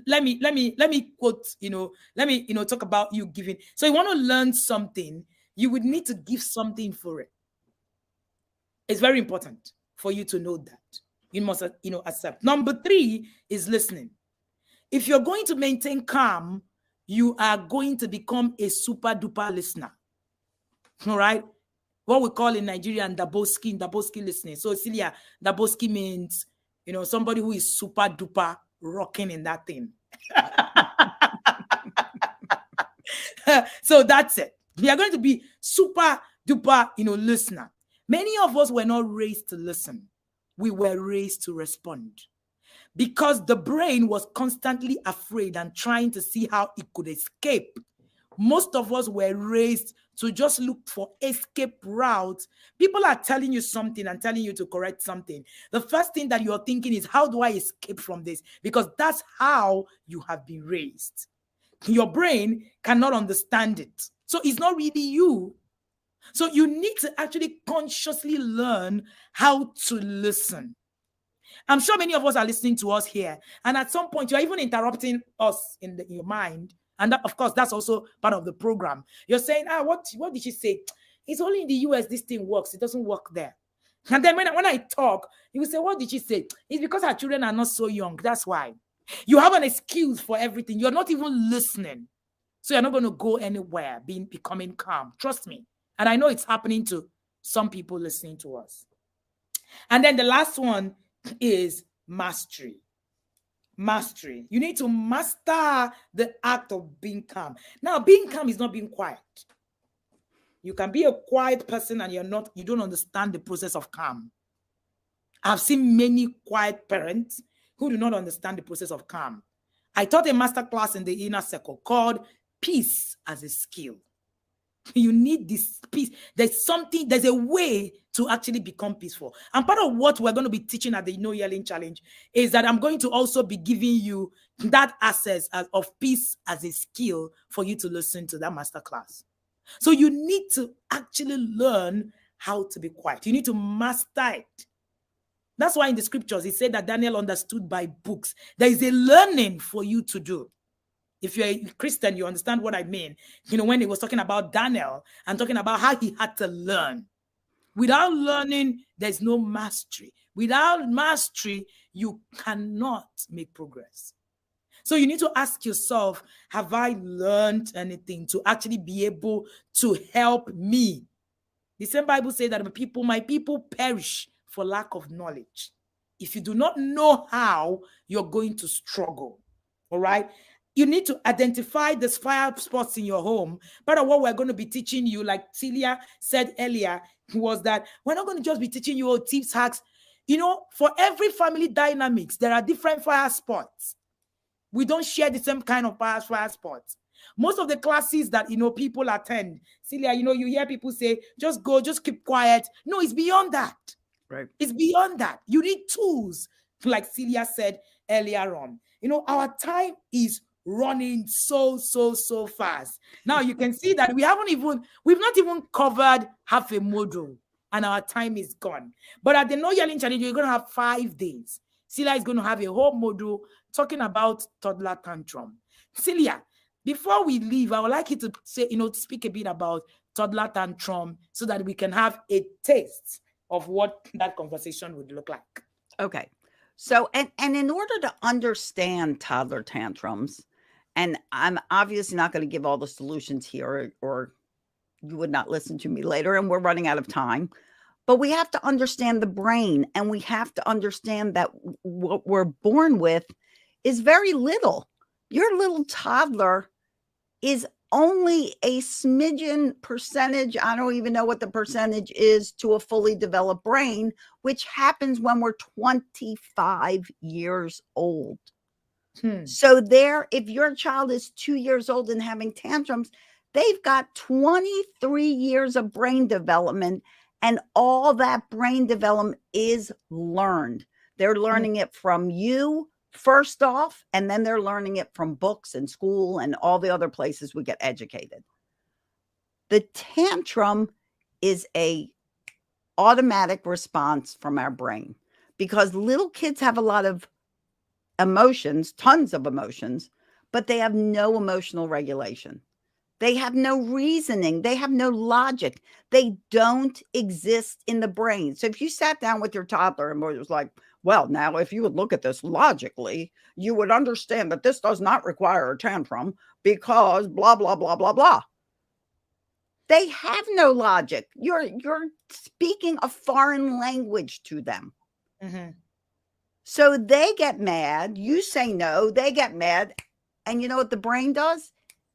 let me quote, let me talk about you giving. So you want to learn something, you would need to give something for it. It's very important for you to know that. You must accept. Number 3 is listening. If you're going to maintain calm, you are going to become a super duper listener. All right, what we call in Nigeria Daboski listening. So Celia, Daboski means somebody who is super duper rocking in that thing. So that's it. We are going to be super duper listener. Many of us were not raised to listen. We were raised to respond, because the brain was constantly afraid and trying to see how it could escape. Most of us were raised to just look for escape routes. People are telling you something and telling you to correct something. The first thing that you're thinking is, how do I escape from this? Because that's how you have been raised. Your brain cannot understand it. So it's not really you. So you need to actually consciously learn how to listen. I'm sure many of us are listening to us here, and at some point you're even interrupting us in your mind. And that, of course, that's also part of the program. You're saying, what did she say? It's only in the US this thing works. It doesn't work there. And then when I talk, you will say, what did she say? It's because our children are not so young. That's why. You have an excuse for everything. You're not even listening. So you're not going to go anywhere becoming calm. Trust me. And I know it's happening to some people listening to us. And then the last one is mastery. Mastery. You need to master the act of being calm. Now, being calm is not being quiet. You can be a quiet person and you don't understand the process of calm. I've seen many quiet parents who do not understand the process of calm. I taught a master class in the inner circle called Peace as a Skill. You need this peace. There's a way to actually become peaceful. And part of what we're going to be teaching at the No Yelling Challenge is that I'm going to also be giving you that access of peace as a skill for you to listen to that master class. So you need to actually learn how to be quiet. You need to master it. That's why in the scriptures, it said that Daniel understood by books. There is a learning for you to do. If you're a Christian, you understand what I mean. When he was talking about Daniel and talking about how he had to learn. Without learning, there's no mastery. Without mastery, you cannot make progress. So you need to ask yourself, have I learned anything to actually be able to help me? The same Bible says that my people perish for lack of knowledge. If you do not know how, you're going to struggle. All right? You need to identify the fire spots in your home. Part of what we're going to be teaching you, like Celia said earlier, was that we're not going to just be teaching you tips, hacks. For every family dynamics, there are different fire spots. We don't share the same kind of fire spots. Most of the classes that, people attend, Celia, you hear people say, just go, just keep quiet. No, it's beyond that. Right. It's beyond that. You need tools, like Celia said earlier on. Our time is running so fast. Now you can see that we've not even covered half a module and our time is gone. But at the No Yelling Challenge, you're going to have 5 days. Celia is going to have a whole module talking about toddler tantrum. Celia, before we leave, I would like you to say, speak a bit about toddler tantrum so that we can have a taste of what that conversation would look like. Okay. So, and in order to understand toddler tantrums, and I'm obviously not going to give all the solutions here, or you would not listen to me later, and we're running out of time. But we have to understand the brain, and we have to understand that what we're born with is very little. Your little toddler is only a smidgen percentage. I don't even know what the percentage is to a fully developed brain, which happens when we're 25 years old. So if your child is 2 years old and having tantrums, they've got 23 years of brain development. And all that brain development is learned. They're learning it from you first off, and then they're learning it from books and school and all the other places we get educated. The tantrum is a automatic response from our brain because little kids have a lot of emotions, tons of emotions, but they have no emotional regulation. They have no reasoning. They have no logic. They don't exist in the brain. So if you sat down with your toddler and was like, well, now, if you would look at this logically, you would understand that this does not require a tantrum because blah, blah, blah, blah, blah. They have no logic. You're speaking a foreign language to them. Mm-hmm. So they get mad. You say no, they get mad. And you know what the brain does?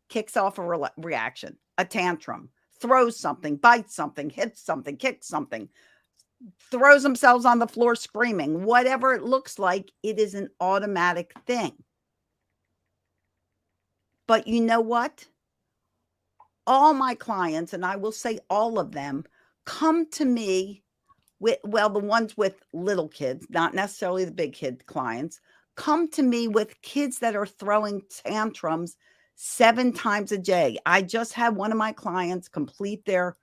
Kicks off a reaction, a tantrum, throws something, bites something, hits something, kicks something, throws themselves on the floor screaming. Whatever it looks like, it is an automatic thing. But you know what? All my clients, and I will say all of them, come to me with, well, the ones with little kids, not necessarily the big kid clients, come to me with kids that are throwing tantrums 7 times a day. I just had one of my clients complete their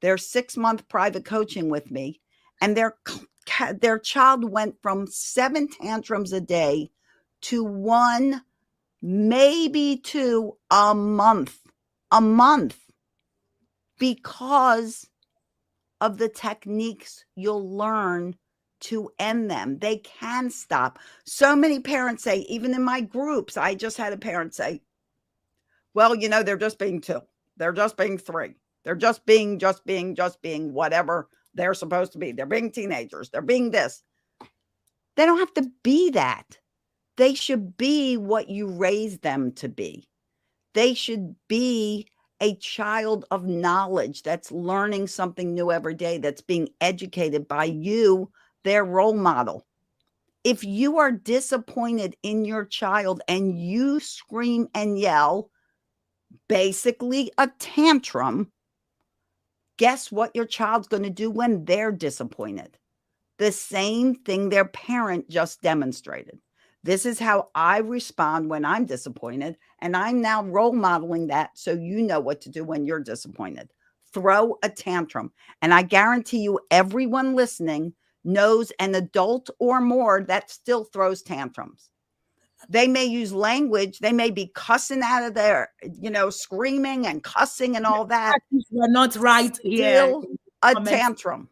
6-month private coaching with me, and their child went from 7 tantrums a day to 1, maybe 2 a month, because of the techniques you'll learn to end them. They can stop. So many parents say, even in my groups, I just had a parent say, well, you know, they're just being 2. They're just being 3. They're just being whatever they're supposed to be. They're being teenagers. They're being this. They don't have to be that. They should be what you raised them to be. They should be a child of knowledge that's learning something new every day, that's being educated by you, their role model. If you are disappointed in your child and you scream and yell, basically a tantrum, guess what your child's going to do when they're disappointed? The same thing their parent just demonstrated. This is how I respond when I'm disappointed, and I'm now role modeling that so you know what to do when you're disappointed. Throw a tantrum. And I guarantee you, everyone listening knows an adult or more that still throws tantrums. They may use language. They may be cussing out of their, screaming and cussing and all that. You're not right here. Still a tantrum,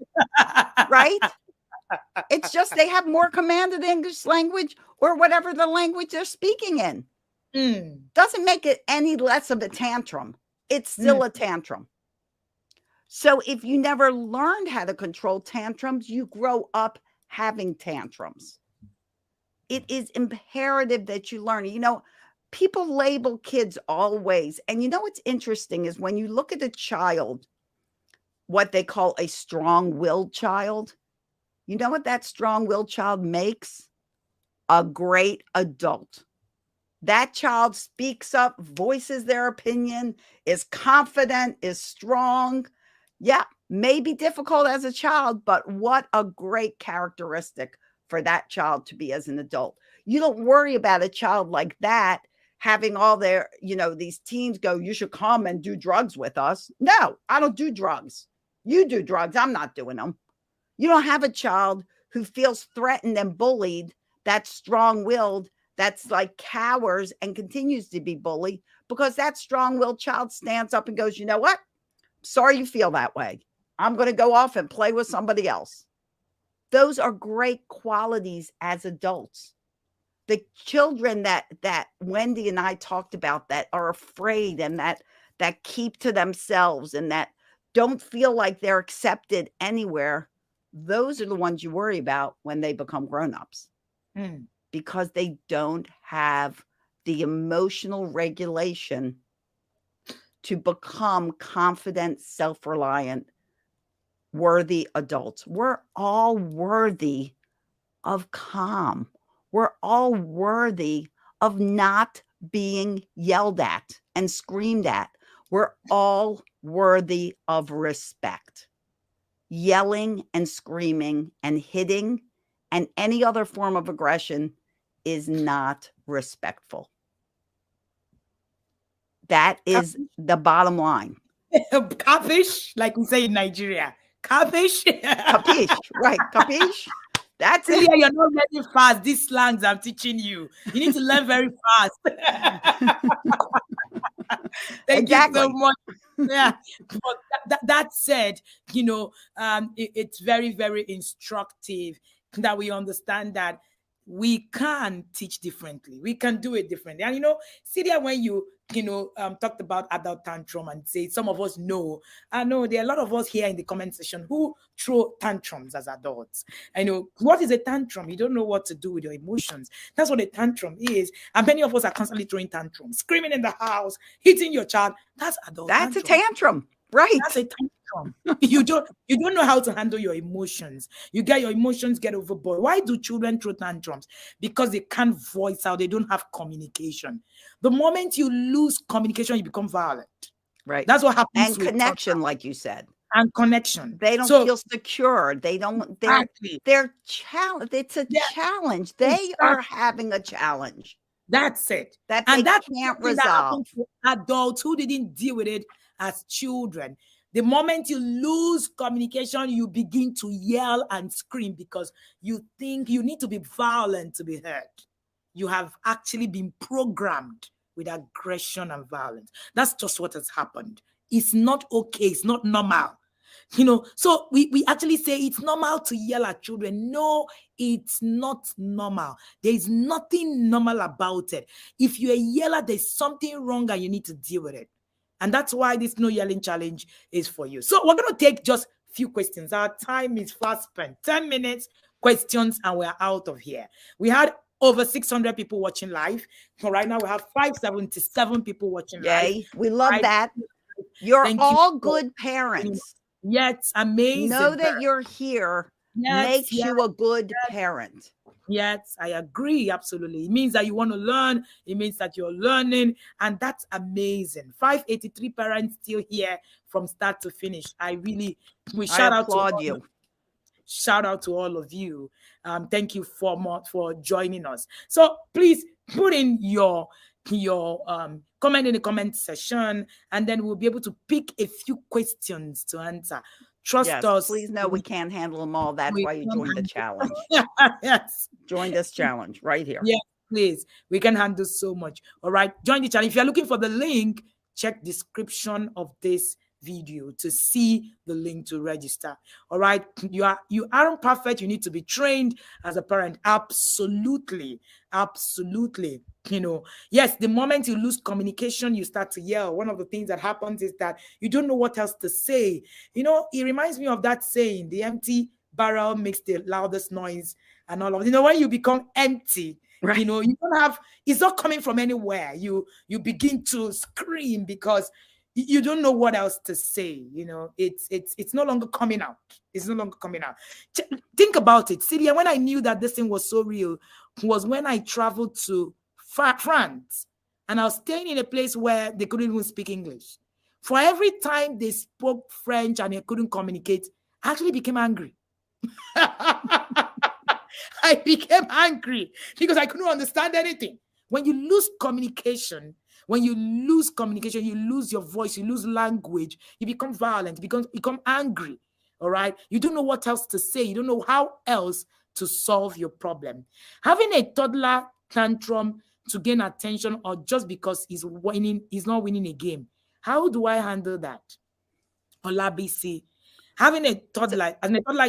right? It's just they have more command of the English language or whatever the language they're speaking in. Doesn't make it any less of a tantrum. It's still a tantrum. So if you never learned how to control tantrums, you grow up having tantrums. It is imperative that you learn. People label kids always. And you know what's interesting is when you look at a child, what they call a strong-willed child, you know what that strong-willed child makes? A great adult. That child speaks up, voices their opinion, is confident, is strong. Yeah, may be difficult as a child, but what a great characteristic for that child to be as an adult. You don't worry about a child like that having all their, these teens go, you should come and do drugs with us. No, I don't do drugs. You do drugs. I'm not doing them. You don't have a child who feels threatened and bullied, that's strong-willed, that's like cowers and continues to be bullied, because that strong-willed child stands up and goes, you know what? Sorry you feel that way. I'm going to go off and play with somebody else. Those are great qualities as adults. The children that Wendy and I talked about that are afraid and that keep to themselves and that don't feel like they're accepted anywhere, those are the ones you worry about when they become grown-ups, because they don't have the emotional regulation to become confident, self-reliant, worthy adults. We're all worthy of calm. We're all worthy of not being yelled at and screamed at. We're all worthy of respect. yelling and screaming and hitting and any other form of aggression is not respectful. That is the bottom line. Capish, like we say in Nigeria. Capish. Capiche, right? Capiche? That's it. Celia, you're not learning fast. These slangs I'm teaching you. You need to learn very fast. Thank you so much. Yeah. But that said, it's very, very instructive that we understand that we can teach differently. We can do it differently. And Celia, when you talked about adult tantrum and say some of us know. I know there are a lot of us here in the comment section who throw tantrums as adults. I know what is a tantrum? You don't know what to do with your emotions. That's what a tantrum is. And many of us are constantly throwing tantrums, screaming in the house, hitting your child. That's adult. That's tantrum. A tantrum. Right. That's a tantrum. You don't know how to handle your emotions. You get your emotions get overboard. Why do children throw tantrums? Because they can't voice out. They don't have communication. The moment you lose communication, you become violent. Right. That's what happens. And connection, like you said. And connection. They don't feel secure. They don't. They're challenge. It's a challenge. They are having a challenge. That's it. That they can't resolve. Adults who didn't deal with it as children. The moment you lose communication, you begin to yell and scream because you think you need to be violent to be heard. You have actually been programmed with aggression and violence. That's just what has happened. It's not okay. It's not normal. So we actually say it's normal to yell at children. No, it's not normal. There is nothing normal about it. If you're a yeller, there's something wrong and you need to deal with it. And that's why this no yelling challenge is for you. So we're going to take just a few questions. Our time is fast spent. 10 minutes, questions, and we're out of here. We had over 600 people watching live. So right now we have 577 people watching live. Yay. We love that. You're all good parents. Yes, amazing. Know that you're here makes you a good parent. Yes, I agree. Absolutely. It means that you want to learn. It means that you're learning. And that's amazing. 583 parents still here from start to finish. Shout out to all of you. Thank you for joining us. So please put in your comment in the comment section, and then we'll be able to pick a few questions to answer. Trust us. Please know we can't handle them all. That's why you joined the challenge. Yes. Join this challenge right here. Yes, please. We can handle so much. All right. Join the challenge. If you're looking for the link, check description of this video to see the link to register. All right. You aren't perfect. You need to be trained as a parent. Absolutely. Absolutely. Yes, the moment you lose communication, you start to yell. One of the things that happens is that you don't know what else to say. It reminds me of that saying, the empty barrel makes the loudest noise and all of it. When you become empty, right. You don't have, it's not coming from anywhere. You begin to scream because you don't know what else to say. It's no longer coming out. It's no longer coming out. Think about it. Celia, when I knew that this thing was so real was when I traveled to France and I was staying in a place where they couldn't even speak English. For every time they spoke French and they couldn't communicate, I actually became angry. I became angry because I couldn't understand anything. When you lose communication, you lose your voice, you lose language, you become violent, you become angry. All right. You don't know what else to say. You don't know how else to solve your problem. Having a toddler tantrum to gain attention or just because he's not winning a game. How do I handle that? Olabisi, having a toddler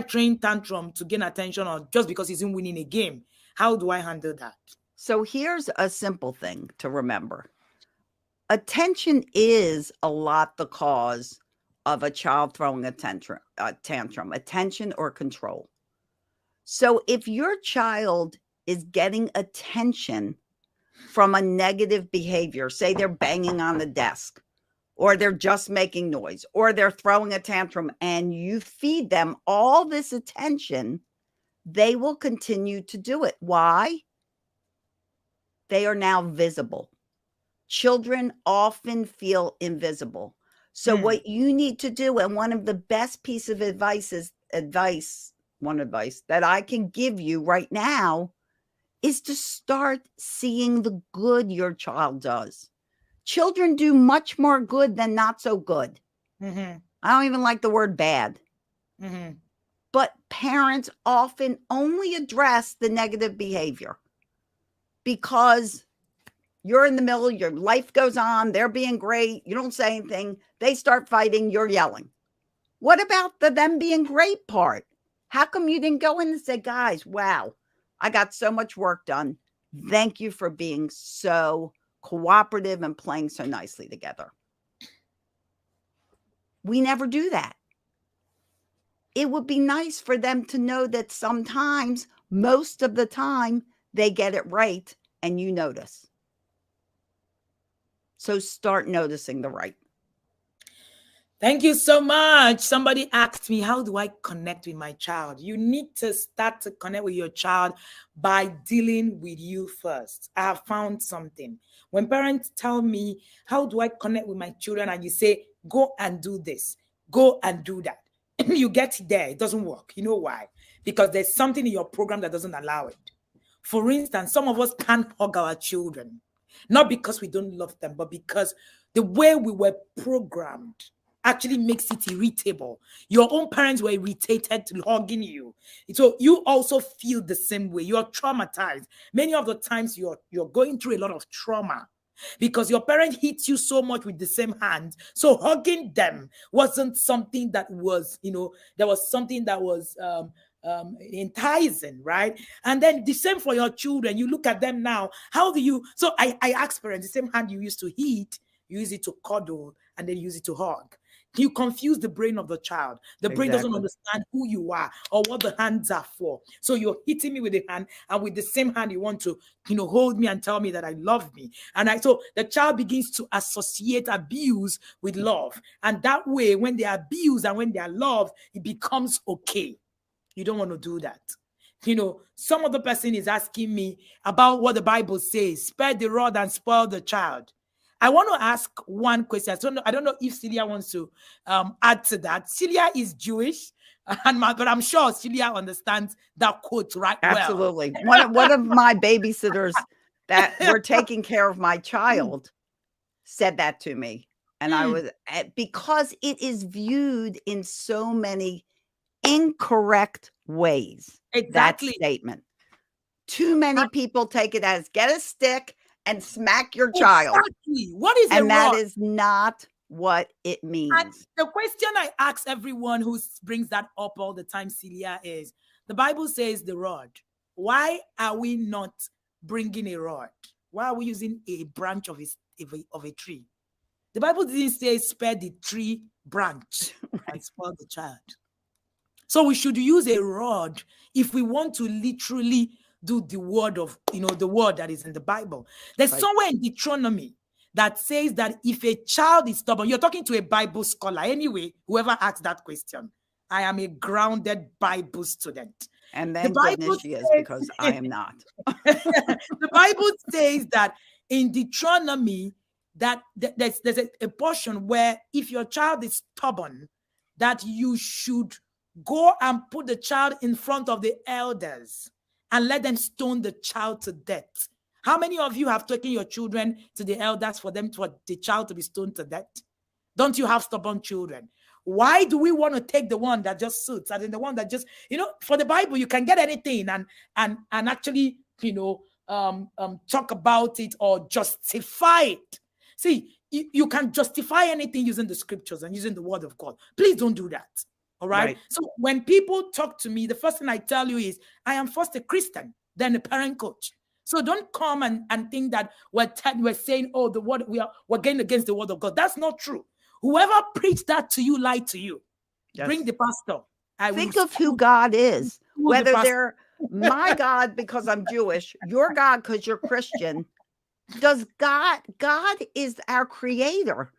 trained tantrum to gain attention or just because he's not winning a game. How do I handle that? So here's a simple thing to remember. Attention is a lot the cause of a child throwing a tantrum, attention or control. So if your child is getting attention from a negative behavior, say they're banging on the desk, or they're just making noise, or they're throwing a tantrum, and you feed them all this attention, they will continue to do it. Why? They are now visible. Children often feel invisible. So what you need to do, and one of the best piece of advice is one advice that I can give you right now is to start seeing the good your child does. Children do much more good than not so good. Mm-hmm. I don't even like the word bad. Mm-hmm. But parents often only address the negative behavior because you're in the middle, your life goes on, they're being great, you don't say anything, they start fighting, you're yelling. What about the them being great part? How come you didn't go in and say, guys, wow, I got so much work done. Thank you for being so cooperative and playing so nicely together. We never do that. It would be nice for them to know that sometimes, most of the time, they get it right and you notice. So start noticing the right. Thank you so much. Somebody asked me, how do I connect with my child? You need to start to connect with your child by dealing with you first. I have found something. When parents tell me, how do I connect with my children? And you say, go and do this, go and do that. You get there, it doesn't work. You know why? Because there's something in your program that doesn't allow it. For instance, some of us can't hug our children, not because we don't love them, but because the way we were programmed actually makes it irritable. Your own parents were irritated to hugging you. So you also feel the same way. You're traumatized. Many of the times you're going through a lot of trauma because your parent hit you so much with the same hand. So hugging them wasn't something that was, there was something that was enticing, right? And then the same for your children. You look at them now. How do you? So I ask parents, the same hand you used to hit, you use it to cuddle and then use it to hug. You confuse the brain of the child. The brain doesn't understand who you are or what the hands are for. So you're hitting me with the hand, and with the same hand you want to, hold me and tell me that I love me. So the child begins to associate abuse with love. And that way, when they are abused and when they are loved, it becomes okay. You don't want to do that. Some other person is asking me about what the Bible says, spare the rod and spoil the child. I want to ask one question. I don't know if Celia wants to add to that. Celia is Jewish, but I'm sure Celia understands that quote right well. Absolutely. One of my babysitters that were taking care of my child said that to me. And I was, because it is viewed in so many incorrect ways. Exactly. That statement. Too many people take it as get a stick and smack your child. Exactly. What is and that is not what it means. And the question I ask everyone who brings that up all the time, Celia, is the Bible says the rod. Why are we not bringing a rod? Why are we using a branch of a tree? The Bible didn't say spare the tree branch and spoil the child. So we should use a rod if we want to literally do the word of, the word that is in the Bible. There's somewhere in Deuteronomy that says that if a child is stubborn, you're talking to a Bible scholar. Anyway, whoever asked that question, I am a grounded Bible student. And then goodness she is, because I am not. The Bible says that in Deuteronomy, that there's a portion where if your child is stubborn, that you should go and put the child in front of the elders and let them stone the child to death. How many of you have taken your children to the elders for the child to be stoned to death? Don't you have stubborn children? Why do we want to take the one that just suits? I mean, the one that just, for the Bible, you can get anything and actually, talk about it or justify it. See, you can justify anything using the scriptures and using the word of God. Please don't do that. All right. So when people talk to me, the first thing I tell you is I am first a Christian, then a parent coach. So don't come and think that we're saying, oh, the word we're going against the word of God. That's not true. Whoever preached that to you lied to you. Yes. Bring the pastor. Think of who God is. Whether they're my God because I'm Jewish, your God because you're Christian. Does God is our creator.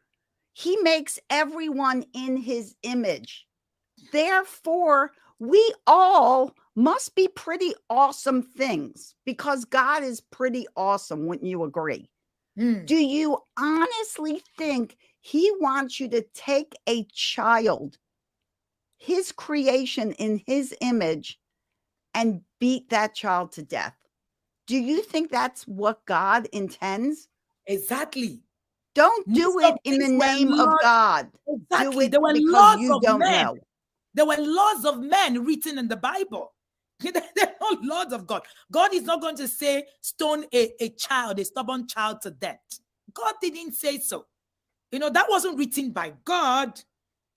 He makes everyone in his image. Therefore, we all must be pretty awesome things because God is pretty awesome. Wouldn't you agree? Do you honestly think he wants you to take a child his creation in his image and beat that child to death. Do you think that's what God intends? Exactly. Don't do it in the name of God. Exactly. Do it There were because laws you of don't men. know. There were laws of men written in the Bible. There are no laws of God. God is not going to say stone a child, a stubborn child to death. God didn't say so. That wasn't written by God.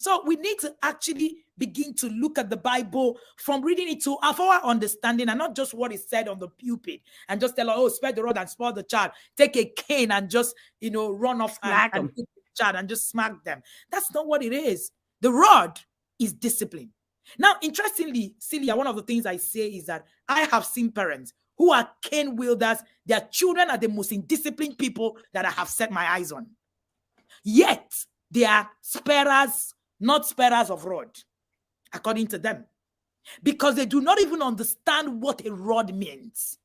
So we need to actually begin to look at the Bible from reading it to our understanding, and not just what is said on the pulpit and just tell her, oh, spare the rod and spoil the child. Take a cane and just, run off and hit the child and just smack them. That's not what it is. The rod is discipline. Now, interestingly, Celia, one of the things I say is that I have seen parents who are cane wielders. Their children are the most indisciplined people that I have set my eyes on. Yet, they are sparers, not sparers of rod, according to them. Because they do not even understand what a rod means.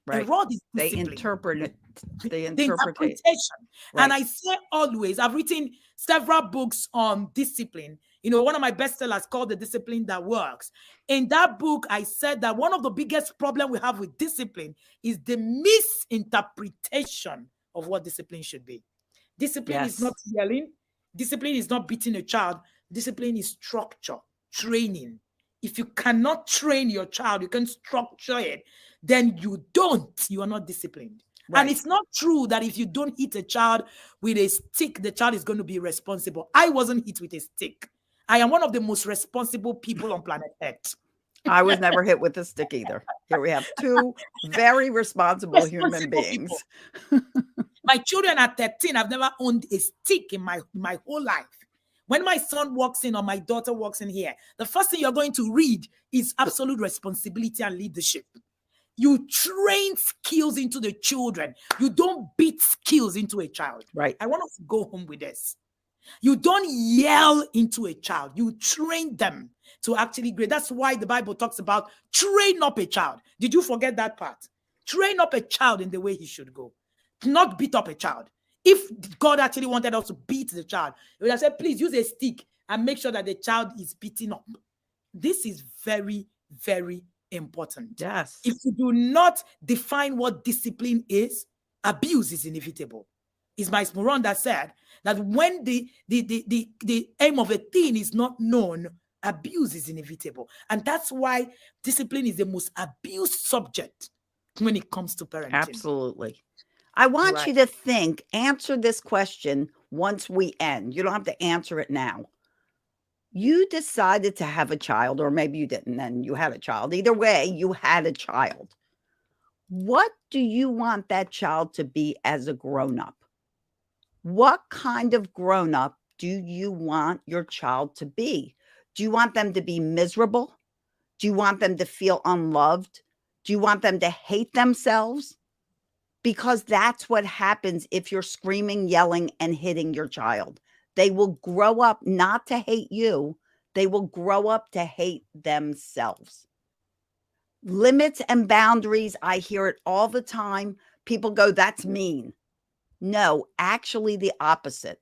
Right. A rod is They discipline. interpret it. The interpretation. Right. And I say always, I've written several books on discipline. One of my bestsellers called The Discipline That Works. In that book, I said that one of the biggest problems we have with discipline is the misinterpretation of what discipline should be. Discipline is not yelling. Discipline is not beating a child. Discipline is structure, training. If you cannot train your child, you can structure it, then you are not disciplined. Right. And it's not true that if you don't hit a child with a stick, the child is going to be responsible. I wasn't hit with a stick. I am one of the most responsible people on planet Earth. I was never hit with a stick either. Here we have two very responsible human beings. My children are 13. I've never owned a stick in my whole life. When my son walks in or my daughter walks in here, the first thing you're going to read is absolute responsibility and leadership. You train skills into the children. You don't beat skills into a child. Right. I want us to go home with this. You don't yell into a child. You train them to actually grow. That's why the Bible talks about train up a child. Did you forget that part? Train up a child in the way he should go. Not beat up a child. If God actually wanted us to beat the child, he would have said, please use a stick and make sure that the child is beaten up. This is very, very important. Yes. If you do not define what discipline is, abuse is inevitable. It's Miles Moron that said that when the aim of a thing is not known, abuse is inevitable. And that's why discipline is the most abused subject when it comes to parenting. Absolutely. I want you to answer this question once we end. You don't have to answer it now. You decided to have a child, or maybe you didn't, and you had a child. Either way, you had a child. What do you want that child to be as a grown-up? What kind of grown-up do you want your child to be? Do you want them to be miserable? Do you want them to feel unloved? Do you want them to hate themselves? Because that's what happens if you're screaming, yelling, and hitting your child. They will grow up not to hate you. They will grow up to hate themselves. Limits and boundaries, I hear it all the time. People go, that's mean. No, actually the opposite.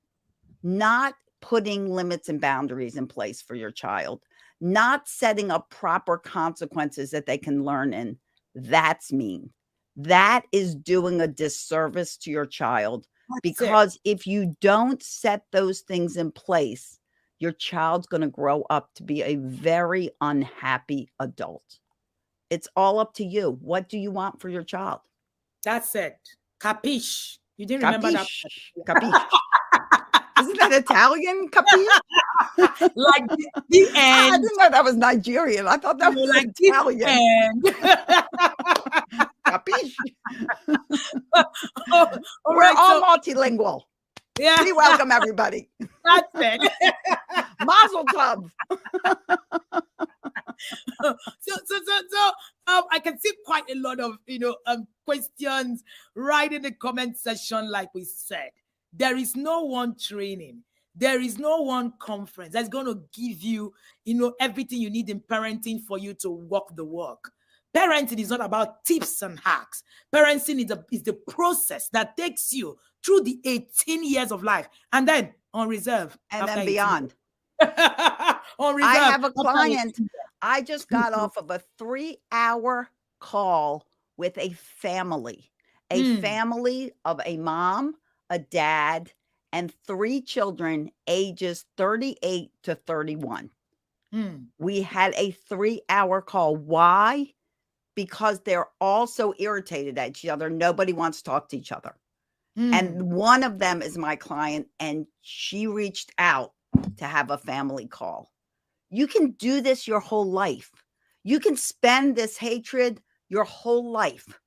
Not putting limits and boundaries in place for your child. Not setting up proper consequences that they can learn in. That's mean. That is doing a disservice to your child. Because if you don't set those things in place, your child's going to grow up to be a very unhappy adult. It's all up to you. What do you want for your child? That's it. Capiche. You didn't remember that. Capiche. Isn't that Italian? Capiche? Like the end. I didn't know that was Nigerian. I thought that was like Italian. Capiche? We're all multilingual. Yeah. We welcome everybody. That's it. Mazel tov. So, I can see quite a lot of questions right in the comment section. Like we said, there is no one training. There is no one conference that's going to give you, everything you need in parenting for you to walk the walk. Parenting is not about tips and hacks. Parenting is the process that takes you through the 18 years of life and then on reserve. And then beyond. On reserve. I have a client. I just got off of a 3-hour call with a family of a mom, a dad, and 3 children ages 38 to 31. We had a 3-hour call. Why? Because they're all so irritated at each other. Nobody wants to talk to each other. And one of them is my client, and she reached out to have a family call. You can do this your whole life. You can spend this hatred your whole life.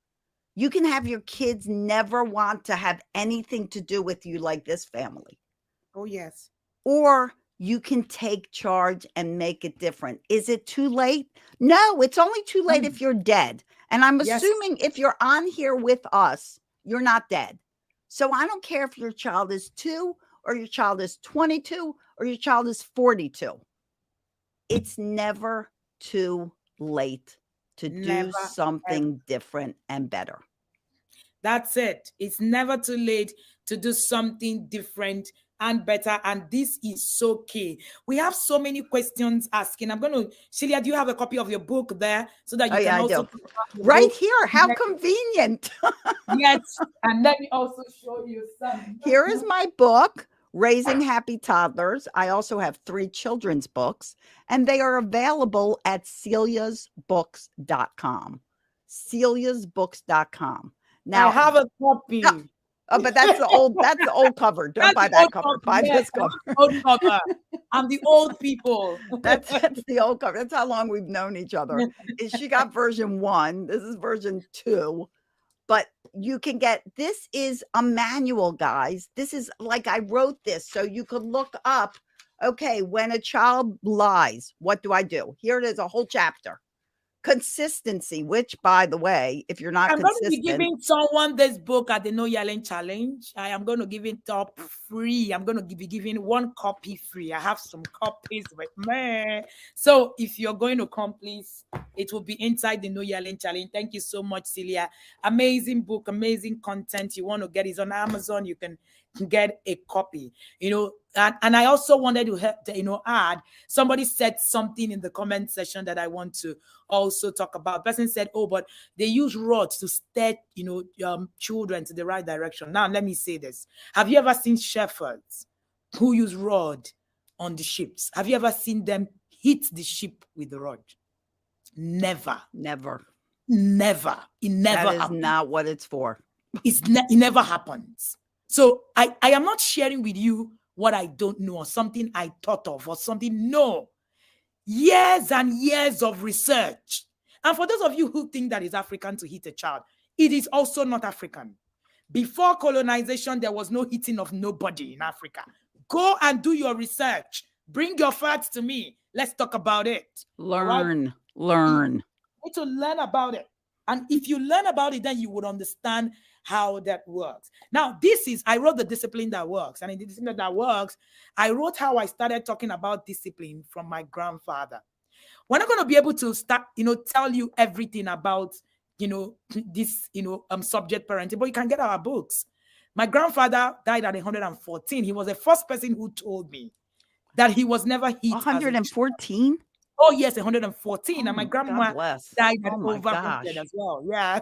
You can have your kids never want to have anything to do with you like this family. Oh, yes. Or you can take charge and make it different. Is it too late? No, it's only too late if you're dead. And I'm assuming if you're on here with us, you're not dead. So I don't care if your child is 2 or your child is 22 or your child is 42. It's never too late to do something different and better. That's it. It's never too late to do something different and better. And this is so key. We have so many questions asking. I'm going to, Celia, do you have a copy of your book there so that you can also right here? How convenient. Yes. And let me also show you some. Here is my book, Raising Happy Toddlers. I also have 3 children's books, and they are available at celiasbooks.com. celiasbooks.com. Now I have a copy. Oh, but that's the old cover. Don't buy that cover. Buy this cover. Old cover. I'm the old people. That's the old cover. That's how long we've known each other. She got version 1. This is version 2. But you can get, this is a manual, guys. This is like, I wrote this so you could look up, okay, when a child lies, what do I do? Here it is, a whole chapter. Consistency, which, by the way, if you're not consistent. I'm going to be giving someone this book at the No Yelling Challenge. I am going to give it up free. I'm going to be giving 1 copy free. I have some copies with me. So if you're going to come, please, it will be inside the No Yelling Challenge. Thank you so much, Celia. Amazing book, amazing content. You want to get it on Amazon, you can get a copy, and I also wanted to help, add, somebody said something in the comment section that I want to also talk about. Person said, oh, but they use rods to steer, children to the right direction. Now, let me say this. Have you ever seen shepherds who use rod on the ships? Have you ever seen them hit the ship with the rod? Never. Never. Never. It never That is happens. not what it's for. It never happens. So I am not sharing with you what I don't know or something I thought of or something. No. Years and years of research. And for those of you who think that it's African to hit a child, it is also not African. Before colonization, there was no hitting of nobody in Africa. Go and do your research. Bring your facts to me. Let's talk about it. Learn. You need to learn about it. And if you learn about it, then you would understand how that works. Now, I wrote the discipline that works. And in the discipline that works, I wrote how I started talking about discipline from my grandfather. We're not going to be able to start, tell you everything about, this, subject parenting, but you can get our books. My grandfather died at 114. He was the first person who told me that he was never hit. 114? Oh, yes, 114. And my grandma died at over 100 as well. Yeah.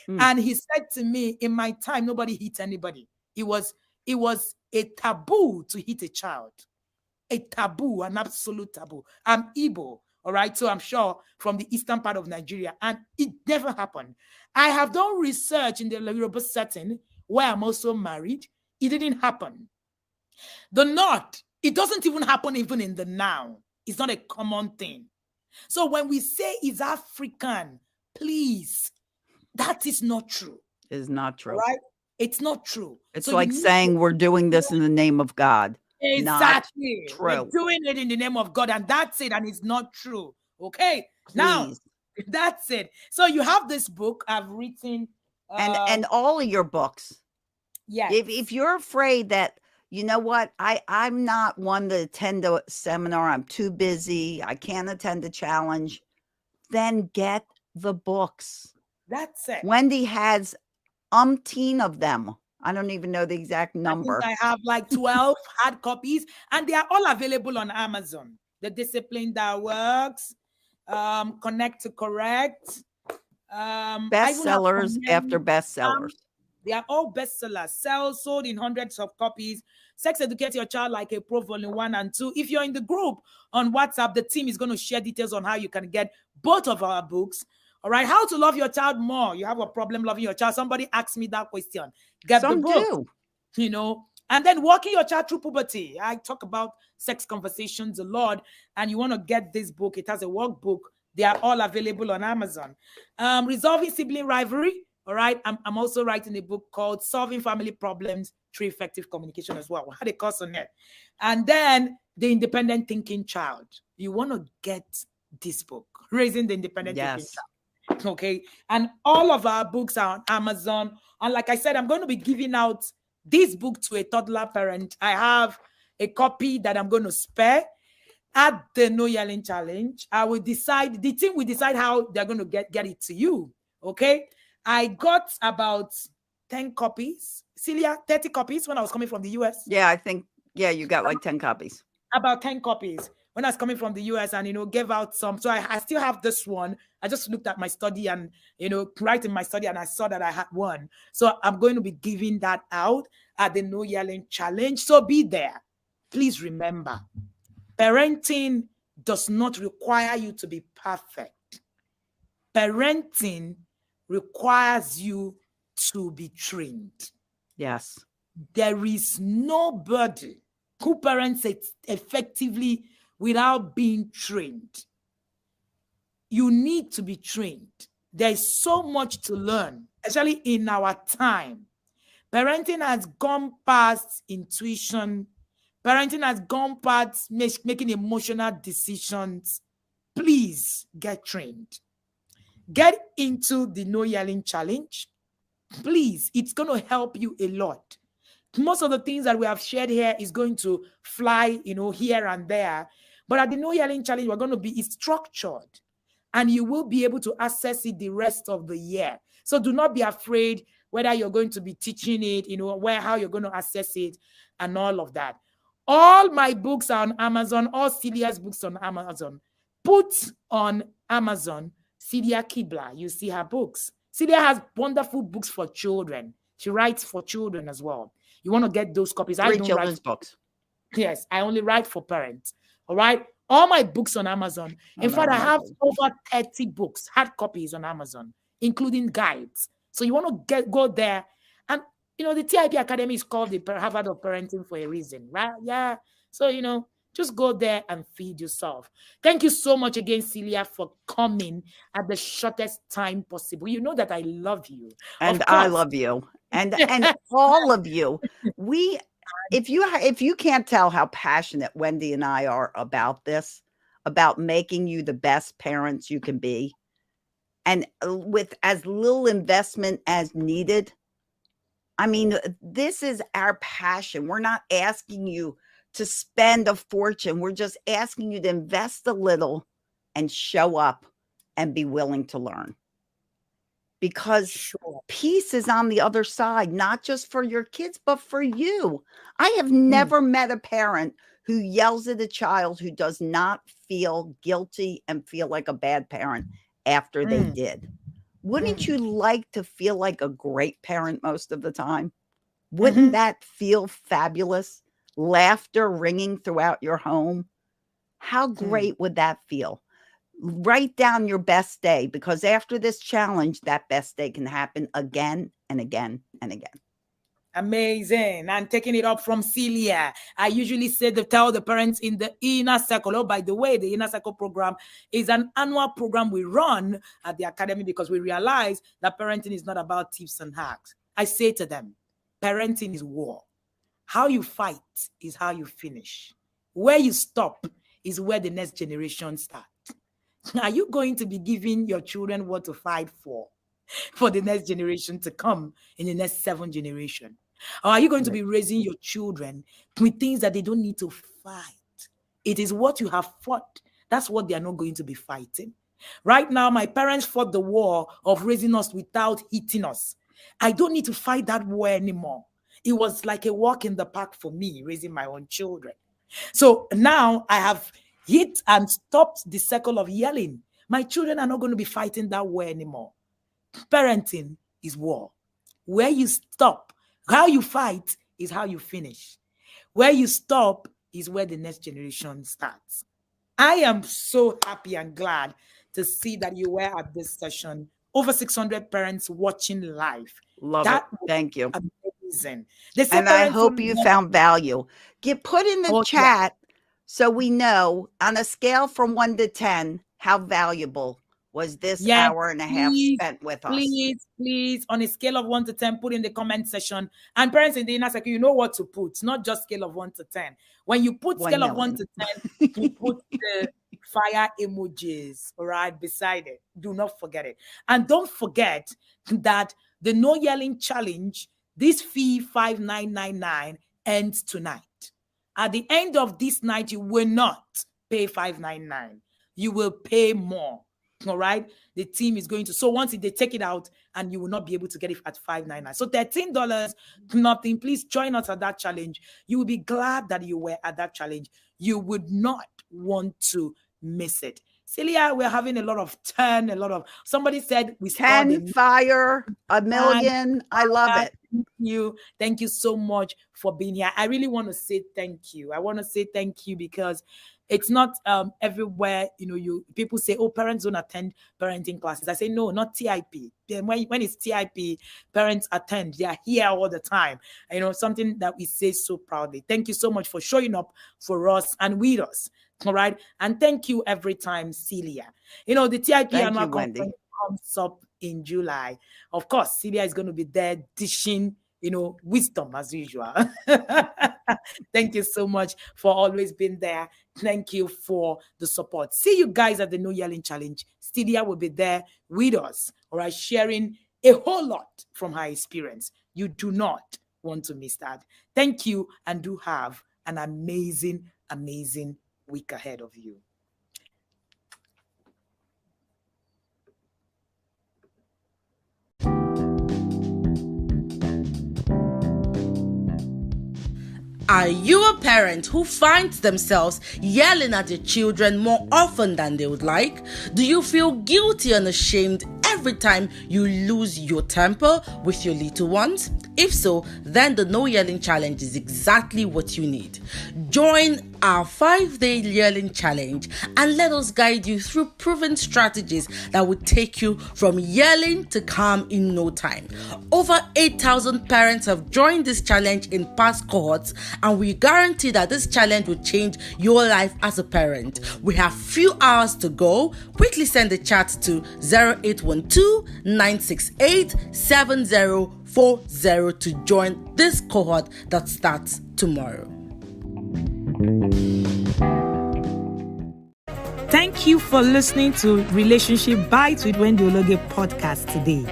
And he said to me, in my time, nobody hit anybody. It was a taboo to hit a child. A taboo, an absolute taboo. I'm Igbo, all right? So I'm sure from the eastern part of Nigeria. And it never happened. I have done research in the Yoruba setting where I'm also married. It didn't happen. The North, it doesn't even happen even in the now. It's not a common thing. So when we say it's African, please, that is not true. It's not true. Right? It's not true. It's like saying we're doing this in the name of God. Exactly. Not true. We're doing it in the name of God, and that's it, and it's not true. Okay? Please. Now, that's it. So you have this book I've written. And all of your books. Yeah. If you're afraid that, you know what, I'm not one to attend a seminar, I'm too busy, I can't attend a challenge, then get the books. That's it. Wendy has umpteen of them. I don't even know the exact I think number. I have like 12 hard copies, and they are all available on Amazon. The Discipline That Works, Connect to Correct. I even have Bestsellers after Command. bestsellers. They are all bestsellers, sold in hundreds of copies. Sex Educate Your Child Like a Pro Volume 1 and 2. If you're in the group on WhatsApp, the team is going to share details on how you can get both of our books. All right. How to love your child more. You have a problem loving your child. Somebody asked me that question. Get Some the book. do. You know, and then walking your child through puberty. I talk about sex conversations a lot, and you want to get this book. It has a workbook. They are all available on Amazon. Resolving Sibling Rivalry. All right. I'm also writing a book called Solving Family Problems Through Effective Communication as well. I had a course on it. And then The Independent Thinking Child. You want to get this book, Raising the Independent Thinking Child. Okay. And all of our books are on Amazon. And like I said, I'm going to be giving out this book to a toddler parent. I have a copy that I'm going to spare at the No Yelling Challenge. I will decide, the team will decide how they're going to get it to you. Okay. I got about 10 copies. Celia, 30 copies when I was coming from the US. Yeah, I think, you got like 10 copies. About 10 copies when I was coming from the US, and, gave out some. So I still have this one. I just looked at my study and, right in my study, and I saw that I had one. So I'm going to be giving that out at the No Yelling Challenge. So be there. Please remember, parenting does not require you to be perfect. Parenting requires you to be trained. Yes. There is nobody who parents it effectively without being trained. You need to be trained. There is so much to learn, especially in our time. Parenting has gone past intuition. Parenting has gone past making emotional decisions. Please get trained. Get into the No Yelling Challenge. Please, it's going to help you a lot. Most of the things that we have shared here is going to fly, here and there. But at the No Yelling Challenge, we're going to be structured, and you will be able to access it the rest of the year. So do not be afraid whether you're going to be teaching it, how you're going to access it and all of that. All my books are on Amazon. All Celia's books on Amazon. Put on Amazon Celia Kibla. You see her books. Celia has wonderful books for children. She writes for children as well. You want to get those copies. I don't children's books. Yes, I only write for parents. All right. All my books on Amazon. In fact, I have over 30 books, hard copies on Amazon, including guides. So you want to go there. And, the TIP Academy is called the Harvard of Parenting for a reason, right? Yeah. So, just go there and feed yourself. Thank you so much again, Celia, for coming at the shortest time possible. You know that I love you. And I love you. And all of you. If you can't tell how passionate Wendy and I are about this, about making you the best parents you can be, and with as little investment as needed, I mean, this is our passion. We're not asking you to spend a fortune. We're just asking you to invest a little and show up and be willing to learn. Because peace is on the other side, not just for your kids, but for you. I have never met a parent who yells at a child who does not feel guilty and feel like a bad parent after they did. Wouldn't you like to feel like a great parent most of the time? Wouldn't that feel fabulous? Laughter ringing throughout your home. How great would that feel? Write down your best day, because after this challenge, that best day can happen again and again and again. Amazing. And taking it up from Celia, I usually say to tell the parents in the Inner Circle. Oh, by the way, the Inner Circle program is an annual program we run at the Academy because we realize that parenting is not about tips and hacks. I say to them, parenting is war. How you fight is how you finish. Where you stop is where the next generation starts. Are you going to be giving your children what to fight for the next generation to come in the next 7 generations? Or are you going to be raising your children with things that they don't need to fight? It is what you have fought. That's what they are not going to be fighting. Right now, my parents fought the war of raising us without hitting us. I don't need to fight that war anymore. It was like a walk in the park for me, raising my own children. So now I have hit and stopped the circle of yelling. My children are not going to be fighting that war anymore. Parenting is war. Where you stop, how you fight is how you finish. Where you stop is where the next generation starts. I am so happy and glad to see that you were at this session. Over 600 parents watching live. Love it. Thank you. Amazing. And I hope you found value. Put in the chat so we know on a scale from 1 to 10, how valuable was this hour and a half spent with us? Please, on a scale of 1 to 10, put in the comment section. And parents in the inner circle, you know what to put, not just scale of 1 to 10. When you put scale of 1 to 10, you put the fire emojis, all right, beside it. Do not forget it. And don't forget that the No Yelling Challenge, this fee 5,999 ends tonight. At the end of this night, you will not pay 599. You will pay more. All right. The team is going to. So once they take it out, and you will not be able to get it at $599. So $13, nothing. Please join us at that challenge. You will be glad that you were at that challenge. You would not want to miss it. Celia, we're having a lot of somebody said we 10 fire, a million. I love it. Thank you so much for being here. I really want to say thank you. I want to say thank you because it's not everywhere, people say, oh, parents don't attend parenting classes. I say, no, not TIP. When it's TIP, parents attend. They are here all the time. Something that we say so proudly. Thank you so much for showing up for us and with us. All right. And thank you every time, Celia. The TIP annual conference comes up in July. Of course, Celia is going to be there dishing wisdom as usual. Thank you so much for always being there. Thank you for the support. See you guys at the No Yelling Challenge. Celia will be there with us, all right, sharing a whole lot from her experience. You do not want to miss that. Thank you, and do have an amazing, amazing week ahead of you. Are you a parent who finds themselves yelling at your children more often than they would like? Do you feel guilty and ashamed every time you lose your temper with your little ones? If so, then the No Yelling Challenge is exactly what you need. Join our 5-day yelling challenge and let us guide you through proven strategies that will take you from yelling to calm in no time. Over 8,000 parents have joined this challenge in past cohorts, and we guarantee that this challenge will change your life as a parent. We have few hours to go. Quickly send the chat to 0812-968-7040 to join this cohort that starts tomorrow. Thank you for listening to Relationship Bites with Wendy Ologe podcast today,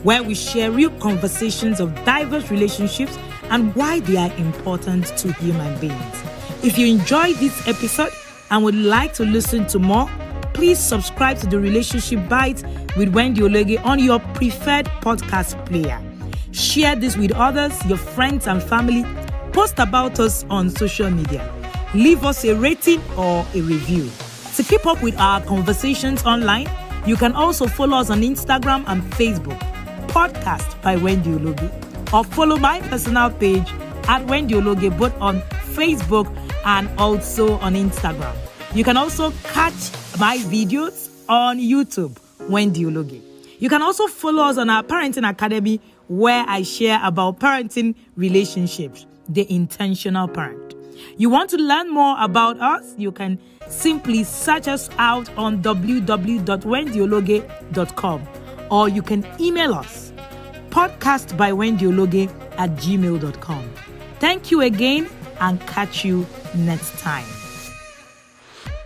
where we share real conversations of diverse relationships and why they are important to human beings. If you enjoyed this episode and would like to listen to more, please subscribe to the Relationship Bites with Wendy Ologe on your preferred podcast player. Share this with others, your friends and family. Post about us on social media. Leave us a rating or a review. To keep up with our conversations online, you can also follow us on Instagram and Facebook, Podcast by Wendy Ologe, or follow my personal page at Wendy Ologe, both on Facebook and also on Instagram. You can also catch my videos on YouTube, Wendy Ologe. You can also follow us on our Parenting Academy, where I share about parenting relationships, the intentional parent. You want to learn more about us? You can simply search us out on www.wendyologe.com, or you can email us, podcastbywendyologe@gmail.com. Thank you again, and catch you next time.